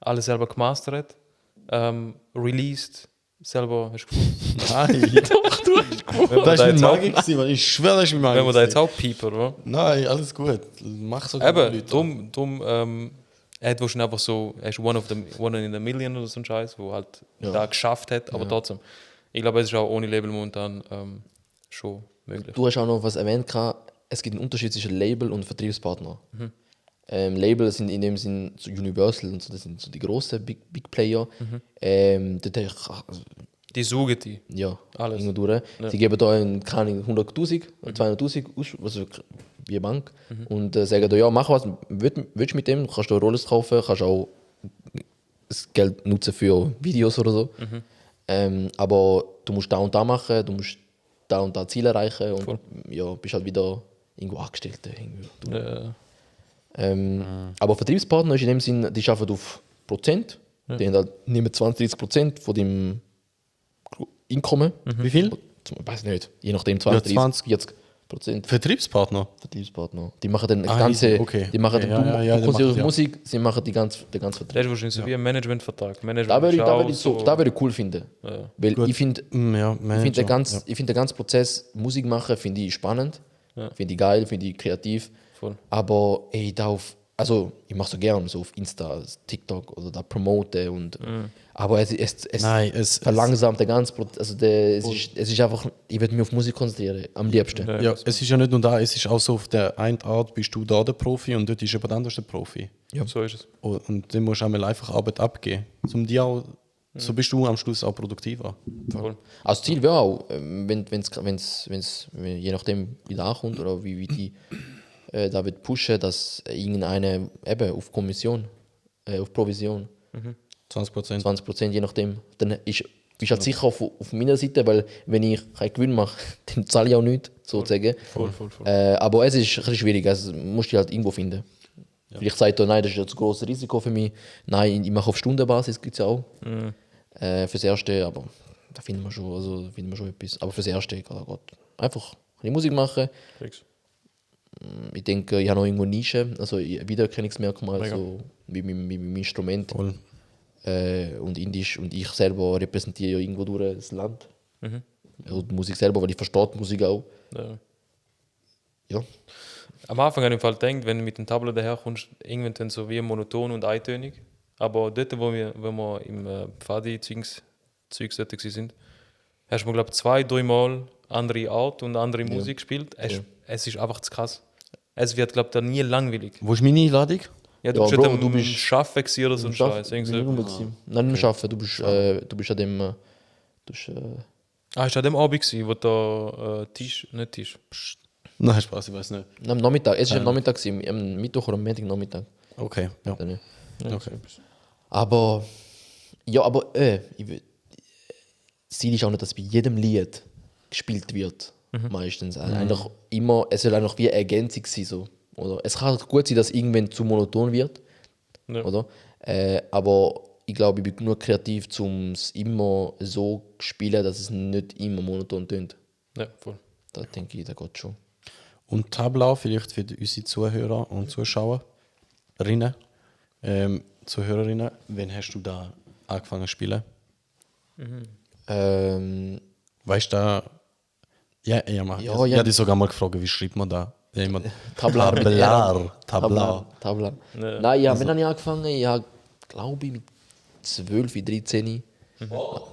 alles selber gemastert, released, selber, hast du gefunden? Nein. Doch, du hast gefunden. Das da ist jetzt mein auch- Magie gewesen, Mann. Ich schwöre, das ist mein Magie. Wenn man da jetzt gewesen. auch piepen, oder? Nein, alles gut. Mach so Eben, drum er hat wahrscheinlich einfach so, er ist one in a million oder so ein Scheiß, wo halt da geschafft hat, aber trotzdem. Ich glaube, es ist auch ohne Label momentan schon möglich. Du hast auch noch was erwähnt, es gibt einen Unterschied zwischen Label und Vertriebspartner. Label sind in dem Sinn so Universal und so, das sind so die grossen Big Player. Dort Die suchen die. ja, Alles. irgendwo durch. Sie geben da keine Ahnung, 100'000 oder 200'000 aus, also wie eine Bank, und sagen da, ja, mach was, willst du mit dem, kannst du Rollen kaufen, kannst auch das Geld nutzen für Videos oder so. Aber du musst da und da machen, du musst da und da Ziele erreichen und ja, bist halt wieder irgendwo angestellt. Irgendwie. Aber Vertriebspartner ist in dem Sinn, die arbeiten auf Prozent. Die haben halt nehmen 20-30% von dem Einkommen. Wie viel? Ich weiß nicht, je nachdem 20, Ja, 20. 40. Vertriebspartner? Vertriebspartner. Die machen dann Ah, ganze, easy, okay. die machen Okay, dann, ja, ja, du der konzentrierst auf macht, Musik, sie machen den ganzen Das Vertrieb. ist wahrscheinlich so wie ein Managementvertrag. Da würde ich, da würde ich cool finden. Ja. Weil Gut. ich finde, Ja, ich finde Manager. ich find den ganzen Prozess Musik machen, finde ich spannend, finde ich geil, finde ich kreativ. Voll. Aber ey, also ich mache so gern so auf Insta, TikTok oder da promote und aber es Nein, es verlangsamt den ganzen Prozess. Also es ist einfach, ich würde mich auf Musik konzentrieren, am liebsten. Ja, es ist ja nicht nur da, es ist auch so, auf der einen Art bist du da der Profi und dort ist jemand anders der Profi. So ist es. Und dann musst du einmal einfach Arbeit abgeben. So bist du am Schluss auch produktiver. Voll. Also das Ziel wäre auch, wenn's je nachdem wie der ankommt oder wie die da wird pushen, dass irgendeine eben auf Kommission, auf Provision, 20%. 20%, je nachdem, dann ist halt sicher auf meiner Seite, weil wenn ich keinen Gewinn mache, dann zahle ich auch nichts, sozusagen. Voll. Aber es ist ein bisschen schwierig, also musst du halt irgendwo finden. Vielleicht sagt er, nein, das ist ein zu grosses Risiko für mich. Nein, ich mache auf Stundenbasis, gibt es ja auch. Fürs Erste, aber da finden wir schon etwas. Aber fürs Erste, Gott, einfach die Musik machen. Fix. Ich denke, ich habe noch irgendwo eine Nische, also Wiedererkennungsmerkmal, so wie mit meinem Instrument. Voll. Und Indisch und ich selber repräsentiere ja irgendwo durch das Land. Und die Musik selber, weil ich verstehe die Musik auch. Ja. Ja. Am Anfang habe ich im Fall gedacht, wenn du mit dem Tablet daherkommst, irgendwann dann so wie monoton und eintönig. Aber dort, wo wir im Pfadi-Zeugs dort sind, hast du mir, glaube ich, 2-3 Mal andere Art und andere Musik gespielt. Es ist einfach zu krass. Es wird, glaube ich, da nie langweilig. Wo ist meine Einladung? Ja, du Ja, bist Bro, halt am du bist- Schaffen gewesen oder so ein Scheiß. Irgendwie so. Nein, nicht arbeiten, du bist an dem. Ist an dem Abend gewesen, wo da nicht Tisch. Nein, Spaß, ich weiß nicht. Am Nachmittag, es war am Nachmittag, am Mittwoch oder am Montag Nachmittag. Okay, ja. Dann nicht. Okay. Aber, das Ziel ist auch nicht, dass bei jedem Lied gespielt wird. Meistens. Eigentlich immer, es soll einfach wie eine Ergänzung sein. So. Oder? Es kann halt gut sein, dass irgendwann zu monoton wird. Ja. Oder? Aber ich glaube, ich bin genug kreativ, um es immer so zu spielen, dass es nicht immer monoton tönt. Ja, voll. Da denke ich, da geht schon. Und Tablau, vielleicht für unsere Zuhörer und Zuschauerinnen, Zuhörerinnen, wann hast du da angefangen zu spielen? Weißt du da? Ja, Mann. Ja, Ich ja. habe dich sogar mal gefragt, wie schreibt man da? Ja, immer Tablar mit Tablar. Tabla. Ja. Nein, ja, wenn habe ich angefangen? Ich habe, glaube ich, mit 12, 13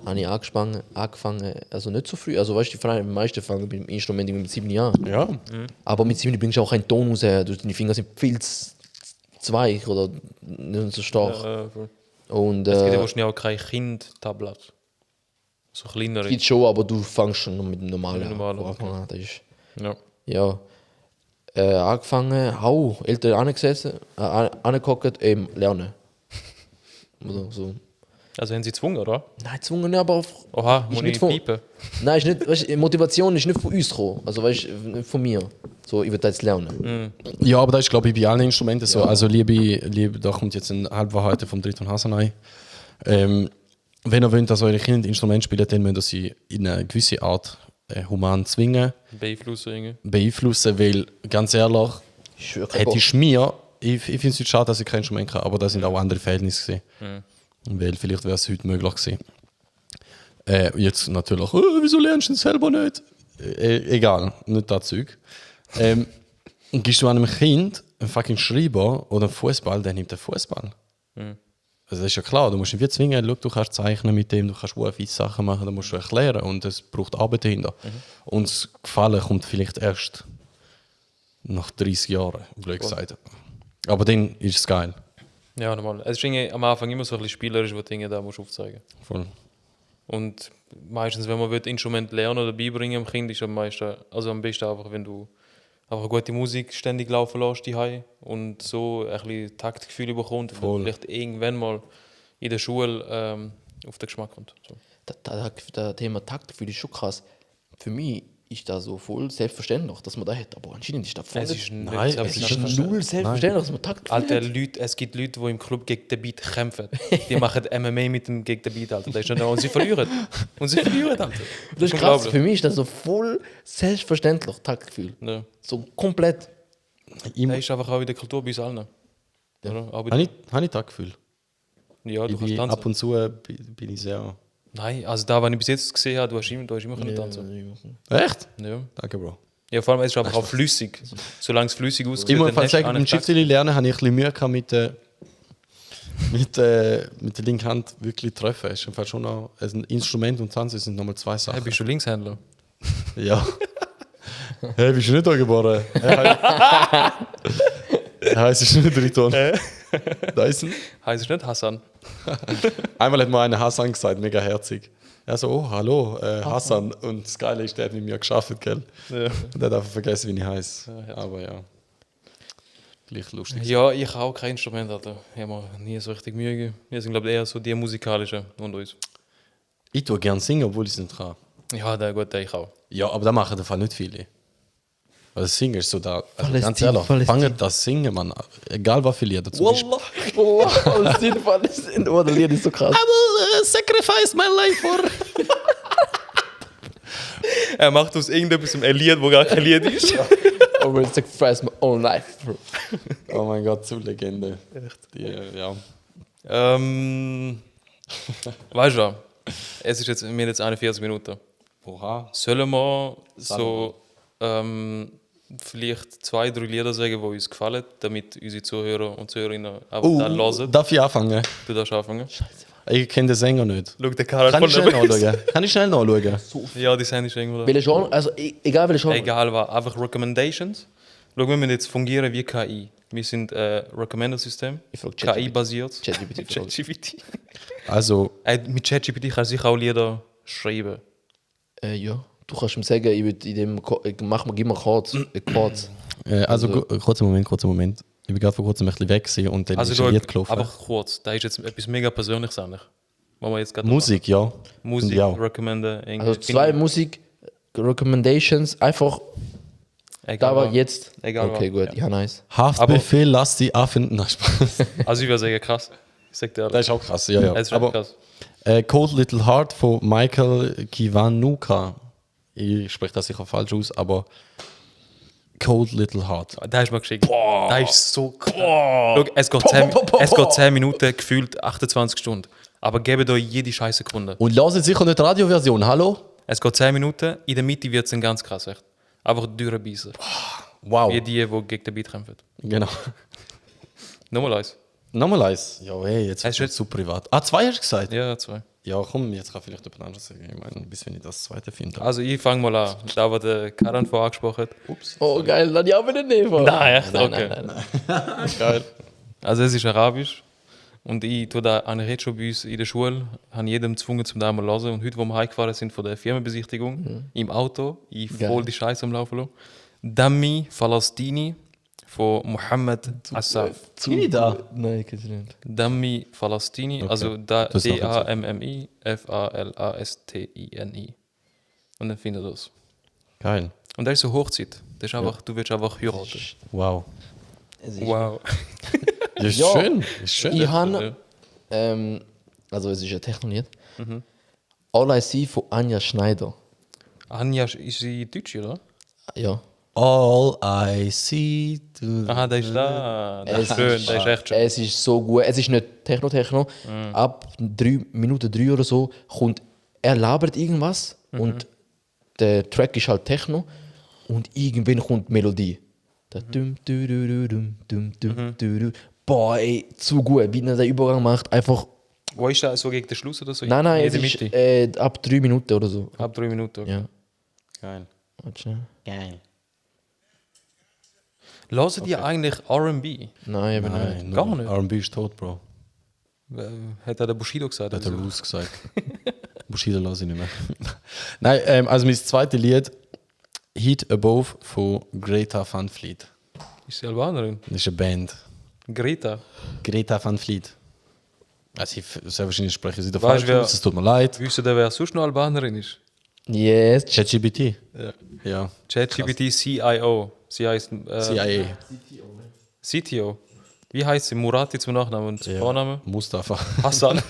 habe ich angefangen, also nicht so früh. Also weißt du, die meisten fangen mit dem Instrument irgendwie mit 7 Jahren. Ja, Aber mit 7 bringst du auch keinen Ton raus. Deine Finger sind viel zu weich oder nicht so stark. Voll. Und Es gibt ja wahrscheinlich auch kein Kind-Tablet. So kleinere. gibt schon, aber du fängst schon noch mit dem normalen Mit dem normalen, von Anfang an. Das ist, Ja. ja. Angefangen, Eltern angesessen, angehockt, lernen. Oder so. Also haben sie gezwungen, oder? Nein, gezwungen nicht, aber Oha, Ist muss nicht ich von- piepen? nein, ist nicht, weißt, Motivation ist nicht von uns gekommen. Also weißt, nicht von mir. So, ich will das jetzt lernen. ja, aber das ist, glaube ich, bei allen Instrumenten so. Also, liebe, da kommt jetzt eine Halbwahrheit vom Triton Hasanai. Wenn ihr wollt, dass eure Kinder Instrument spielen, dann müsst ihr sie in eine gewisse Art human zwingen, Beeinflussen irgendwie. beeinflussen, weil, ganz ehrlich, Ist wirklich hättest du mir, ich finde es schade, dass ich kein Instrument kann, aber da sind auch andere Verhältnisse gewesen. Weil vielleicht wäre es heute möglich gewesen. Jetzt natürlich, wieso lernst du denn selber nicht? Egal, nicht das Zeug. Und gibst du einem Kind einen fucking Schreiber oder einen Fußball, dann nimmt er Fußball. Also das ist ja klar, du musst ihn wie zwingen, schau, du kannst zeichnen mit dem, du kannst viele Sachen machen, dann musst du erklären und es braucht Arbeit dahinter. Und das Gefallen kommt vielleicht erst nach 30 Jahren, blöd gesagt. Aber dann ist es geil. Ja, normal. Es ist irgendwie am Anfang immer so ein bisschen spielerisch, wo du Dinge da musst aufzeigen. Voll. Und meistens, wenn man ein Instrument lernen oder beibringen dem Kind, ist am besten einfach, wenn du einfach gute Musik ständig laufen lässt daheim und so ein bisschen Taktgefühl bekommt, und vielleicht irgendwann mal in der Schule auf den Geschmack kommt. So. Das Thema Taktgefühl ist schon krass. Für mich ist das so voll selbstverständlich, dass man da hat. Aber anscheinend ist das voll. Es ist nicht Nein, es es ist selbstverständlich. null selbstverständlich, dass man Taktgefühl Alter, hat. Leute, es gibt Leute, die im Club gegen den Beat kämpfen. Die machen MMA mit dem gegen den Beat, Alter. Das ist nicht, und sie verlieren. Und sie verlieren, Alter. Das ist krass. Für mich ist das so voll selbstverständlich, Taktgefühl. Ja. So komplett. Das ist einfach auch in der Kultur bei uns allen. Oder? Auch bei Habe ich das Gefühl. ja, du Ich kannst bin, tanzen. ab und zu bin ich sehr... Nein, also da, was ich bis jetzt gesehen habe, du hast immer können tanzen. Echt? Ja. Danke, Bro. Ja, vor allem, es ist einfach auch flüssig. Solange es flüssig aussieht, Ich muss dann mal hast du sagen, auch beim nicht Takt. Schiffsli lernen habe ich ein bisschen Mühe gehabt mit der linken Hand wirklich treffen. Es ist im Fall schon noch ein Instrument und Tanzen sind nochmal zwei Hey, Sachen. bist du Linkshändler? Ja. Hey, bist du nicht da geboren? Heißt es nicht Riton? Dyson? Heißt es nicht Hassan? Einmal hat mir einer Hassan gesagt, mega herzig. Er so, oh, hallo, Hassan. Und das Geile ist, der hat mit mir geschafft, gell? Ja. Und er hat einfach vergessen, wie ich heiße. Aber ja. Gleich lustig. Ja, ich habe auch kein Instrument, Alter. Ich habe mir nie so richtig Mühe gegeben. Wir sind, glaube ich, eher so die musikalischen und uns. Ich tue gerne singen, obwohl ich es nicht kann. Ja, der gut, der ich auch. Ja, aber da machen der Fall nicht viele. Weil das Singen ist so da. Also ganz Palästin, ehrlich, Palästin. fangen das Singen, man. Egal was für Lieder. Zum Beispiel. Wallah. Auf jeden Fall ist das Lied ist so krass. I will sacrifice my life for. Er macht aus irgendetwas ein Lied, wo gar kein Lied ist. I will sacrifice my own life. Oh mein Gott, zu Legende. Echt? Ja. Weißt du, es ist jetzt, wir haben jetzt 41 Minuten. Oha. Sollen wir so vielleicht 2, 3 Lieder sagen, die uns gefallen, damit unsere Zuhörer und Zuhörerinnen auch dann hören? Darf ich anfangen? Du darfst anfangen. Ich kenne den Sänger nicht. Schau, der Karl Kann ich schnell nachschauen? Kann ich schnell nachschauen? Ja, die sind irgendwo da. Welche Genre? Also egal welche Genre. Egal was, einfach Recommendations. Schau, wir müssen jetzt fungieren wie KI. Wir sind ein Recommender-System, Ich frage ChatGPT. KI-basiert. ChatGPT. ChatGPT. Also, Mit ChatGPT kannst du sicher auch Lieder schreiben. Ja. Du kannst ihm sagen, ich will in dem gib mir Chords. Chords. kurzer Moment. Ich bin gerade vor kurzem ein bisschen weg gewesen und dann Also ist ein schau, Lied gelaufen. aber kurz, da ist jetzt etwas mega Persönliches eigentlich. Was wir jetzt gerade Musik, ja. machen. Musik, Ja. recommenden. Also 2 Musik-Recommendations. Einfach da war was. jetzt. Egal Okay, was. gut. Ja, nice. Haftbefehl, lass die Affen. Nein, Spaß. Also ich würde sagen, krass. Ich sag dir Das ehrlich. ist auch krass, ja. Es ist Aber krass. Cold Little Heart von Michael Kiwanuka. Ich spreche das sicher falsch aus, aber Cold Little Heart. Da hast du mir geschickt. Da ist so krass. Schau, es geht 10 Minuten, gefühlt 28 Stunden. Aber gebt euch jede scheiß Sekunde. Und lasst sicher nicht die Radioversion, hallo? Es geht 10 Minuten, in der Mitte wird es dann ganz krass. Echt. Einfach durchbeissen. Wow. Wie die gegen den Beat kämpfen. Genau. Nochmal eins. Nochmal eins. Ja, hey, jetzt Hast wird du es zu privat. Ah, 2 hast du gesagt? Ja, 2. Ja, komm, jetzt kann vielleicht jemand anderes sagen. Ich meine, bis wenn ich das zweite finde. Also ich fange mal an. Da, was der Karan vorher angesprochen hat. Ups. Oh, geil. Dann ja, aber nicht Nein, echt? Okay. Nein. Geil. Also es ist Arabisch. Und ich tue da eine Rede schon bei uns in der Schule, habe jedem gezwungen, zum da mal zu hören. Und heute, wo wir heimgefahren sind von der Firmenbesichtigung, im Auto, ich voll Geil. die Scheiße am Laufen lassen. Dammi Falastini von Mohammed Assaf. Bin ich da? Nein, kennst du nicht. Dammi Falastini, Okay. also da Das ist noch D-A-M-M-I F-A-L-A-S-T-I-N-I. Und dann findet ihr das. Geil. Und das ist so Hochzeit. Das ist einfach, du willst einfach heiraten. Wow. Es ist- Wow. Ja, ist Ja. schön. Ist schön. Ich habe, also es ist ein Technolied. All I See von Anja Schneider. Anja, ist sie Deutsch, oder? Ja. All I see to... Aha, der ist da. Das ist Es schön, ist- der ist echt schön. Es ist so gut. Es ist nicht Techno. Ab 3 Minuten 3 oder so kommt, er labert irgendwas und der Track ist halt Techno und irgendwann kommt die Melodie. Da dum, du, du, du, dum, dum, dum, du, du. Boah, ey, zu gut. Wie er den Übergang macht, einfach. Wo ist das? So gegen den Schluss oder so? Nein, In es der ist Mitte? ab 3 Minuten oder so. Ab 3 Minuten. Okay. Ja. Geil. Warte schnell. Geil. Hören die eigentlich R&B? Nein, eben nicht. Nein, Gar nicht. R&B ist tot, Bro. Hat der Bushido gesagt? Hat er Also, Roos gesagt. Bushido lasse ich nicht mehr. Nein, also mein zweites Lied, Heat Above von Greta Van Fleet. ist sie Albanerin? Das ist eine Band. Greta. Greta Van Fleet. Also sehr wahrscheinlich spreche ich sie da Weißt falsch wer- aus, es tut mir leid. Wissen ihr, wer sonst noch Albanerin ist? Yes. ChatGPT. Ja. ChatGPT CIO. Sie heißt CIA. CTO. Wie heißt sie? Murati zum Nachnamen und zum Vornamen? Mustafa. Hassan.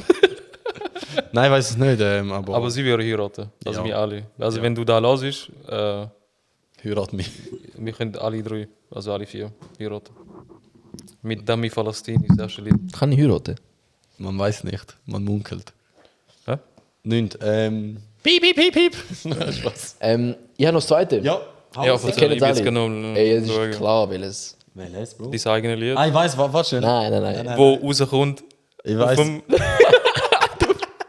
Nein, ich weiß es nicht, aber, Aber sie würde heiraten. Also Ja. wir alle. Also Ja. wenn du da hörst, heirat mich. wir können alle 3, also alle 4 heiraten. Mit Dami Falastini, das erste Lied. Kann ich heiraten? Man weiß nicht, man munkelt. Hä? Nicht. Piep, piep, piep, piep. Nein, Spaß. Ich habe noch das zweite. Ja. Ja, Ich erzähl, kenne ich es bin jetzt alle. genau Ey, es schauen. ist klar, welches. Welches, Bro? Dein eigenes Lied, Ich weiß, warte schnell. Nein. wo rauskommt. Ich weiß. Vom,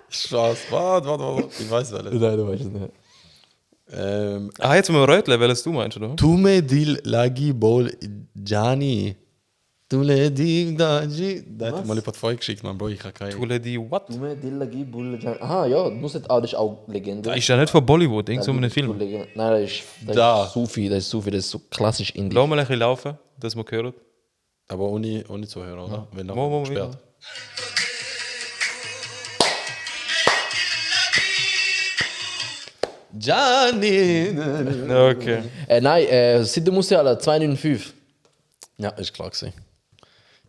Spaß. Warte. Ich weiß welches. Nein, du weißt es nicht. jetzt mal röteln, welches du meinst, oder? Tu me dil lagi bol Gianni. Tu le di da gi. Da hat mal jemand vorher geschickt, Mann, Bro. Ich habe keine. Tule die what? Aha, ja, das ist auch Legende. Ist ja nicht von Bollywood, irgend so ein Film. Nein, das Da. ist Sufi, das ist so klassisch indisch. Lass mal ein bisschen laufen, dass man hört. Aber ohne Zuhörer, oder? Wenn noch Mo, gesperrt. Gianni. Okay. Nein, Sidhu Musiala 295. Ja, ist klar gewesen.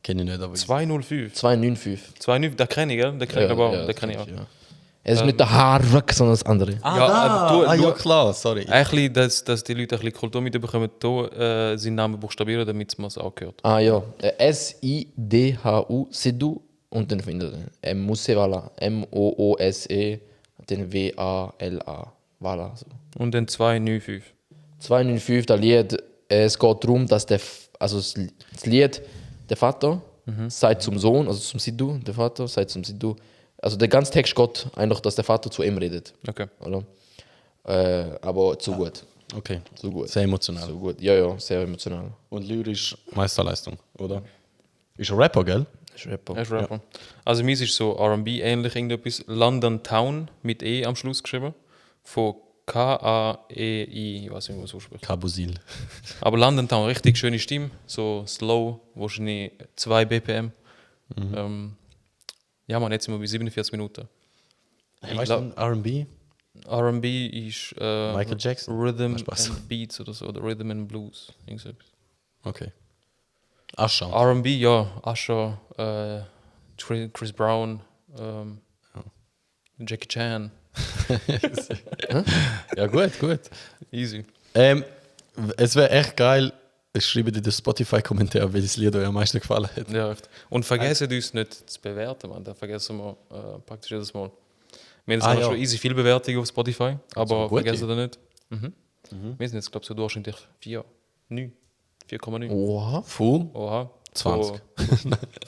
Kenne ich nicht, aber 205. 295. 2,9, den kenne ich, gell? Den kenne ich aber auch. Den kenne ich auch. Ja. Es ist nicht der Haarwack, sondern das andere. ja, klar, sorry. Eigentlich, dass die Leute ein bisschen Kultur mitbekommen, da seinen Namen buchstabieren, damit man es auch hört. Ah ja, S-I-D-H-U, Sidhu und dann findet ihr Musiala, M-O-O-S-E, dann W-A-L-A, Wala. So. Und dann 295. 295, das Lied, es geht darum, dass das Lied, der Vater sagt zum Sohn, also zum Sidhu, der Vater sagt zum Sidhu, also der ganze Text geht einfach, dass der Vater zu ihm redet. Okay. Oder? Aber zu gut. Okay, Zu gut. sehr emotional. Zu gut. Ja, sehr emotional. Und lyrisch Meisterleistung, oder? Ist ein Rapper, gell? Das ist Rapper. Er ist Rapper. Also, meins ist so RB ähnlich, irgendetwas. London Town mit E am Schluss geschrieben. Von K-A-E-I, ich weiß nicht, wie man es ausspricht. Kabusil. Aber London Town, richtig schöne Stimme. So slow, wahrscheinlich 2 BPM. Ja, man, jetzt sind wir bei 47 Minuten. Weißt du, R&B? R&B ist Michael Jackson? Rhythm Spaß. and Beats oder so, oder Rhythm and Blues. Irgendetwas. Okay. Ascha. R&B, ja, Usher, Chris Brown, Jackie Chan, Ja, gut. easy. Es wäre echt geil, schreibt in den Spotify-Kommentar, welches Lied euch am meisten gefallen hat. Ja, echt. Und vergessen uns nicht zu bewerten, man. Da vergessen wir praktisch jedes Mal. Wir haben ja. schon easy viel Bewertungen auf Spotify, aber gute. vergessen das nicht. Wir sind jetzt, glaube ich, so durchschnittlich 4,9. Oha, Full? Oha. 20.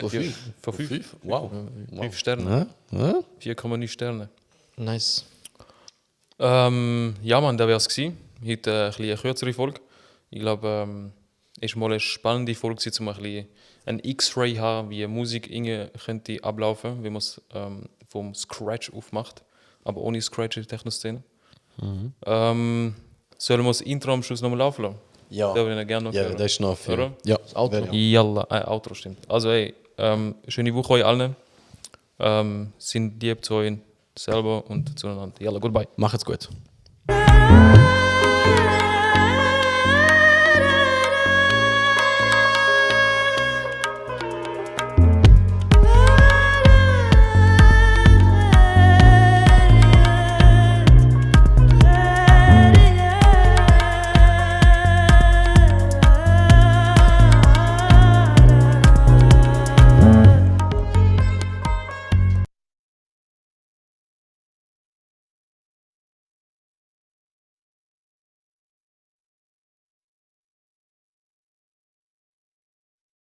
so viel. Von 5. Wow. 5 Sterne. Ja? 4,9 Sterne. Nice. Ja, Mann, das wäre es gewesen. Heute ein bisschen eine kürzere Folge. Ich glaube, es war mal eine spannende Folge, um ein bisschen ein X-Ray zu haben, wie Musik könnte ablaufen, wie man es vom Scratch aufmacht, aber ohne Scratch in der Techno-Szene. Sollen wir das Intro am Schluss nochmal laufen lassen? Ja. Das würde ich gerne noch Ja, hören. das ist noch für... Oder? Ja, Das Outro. wäre- Jalla, Outro stimmt. Also hey, schöne Woche euch allen. Sind lieb zu euch selber und zueinander. Jalla, goodbye. Macht's gut.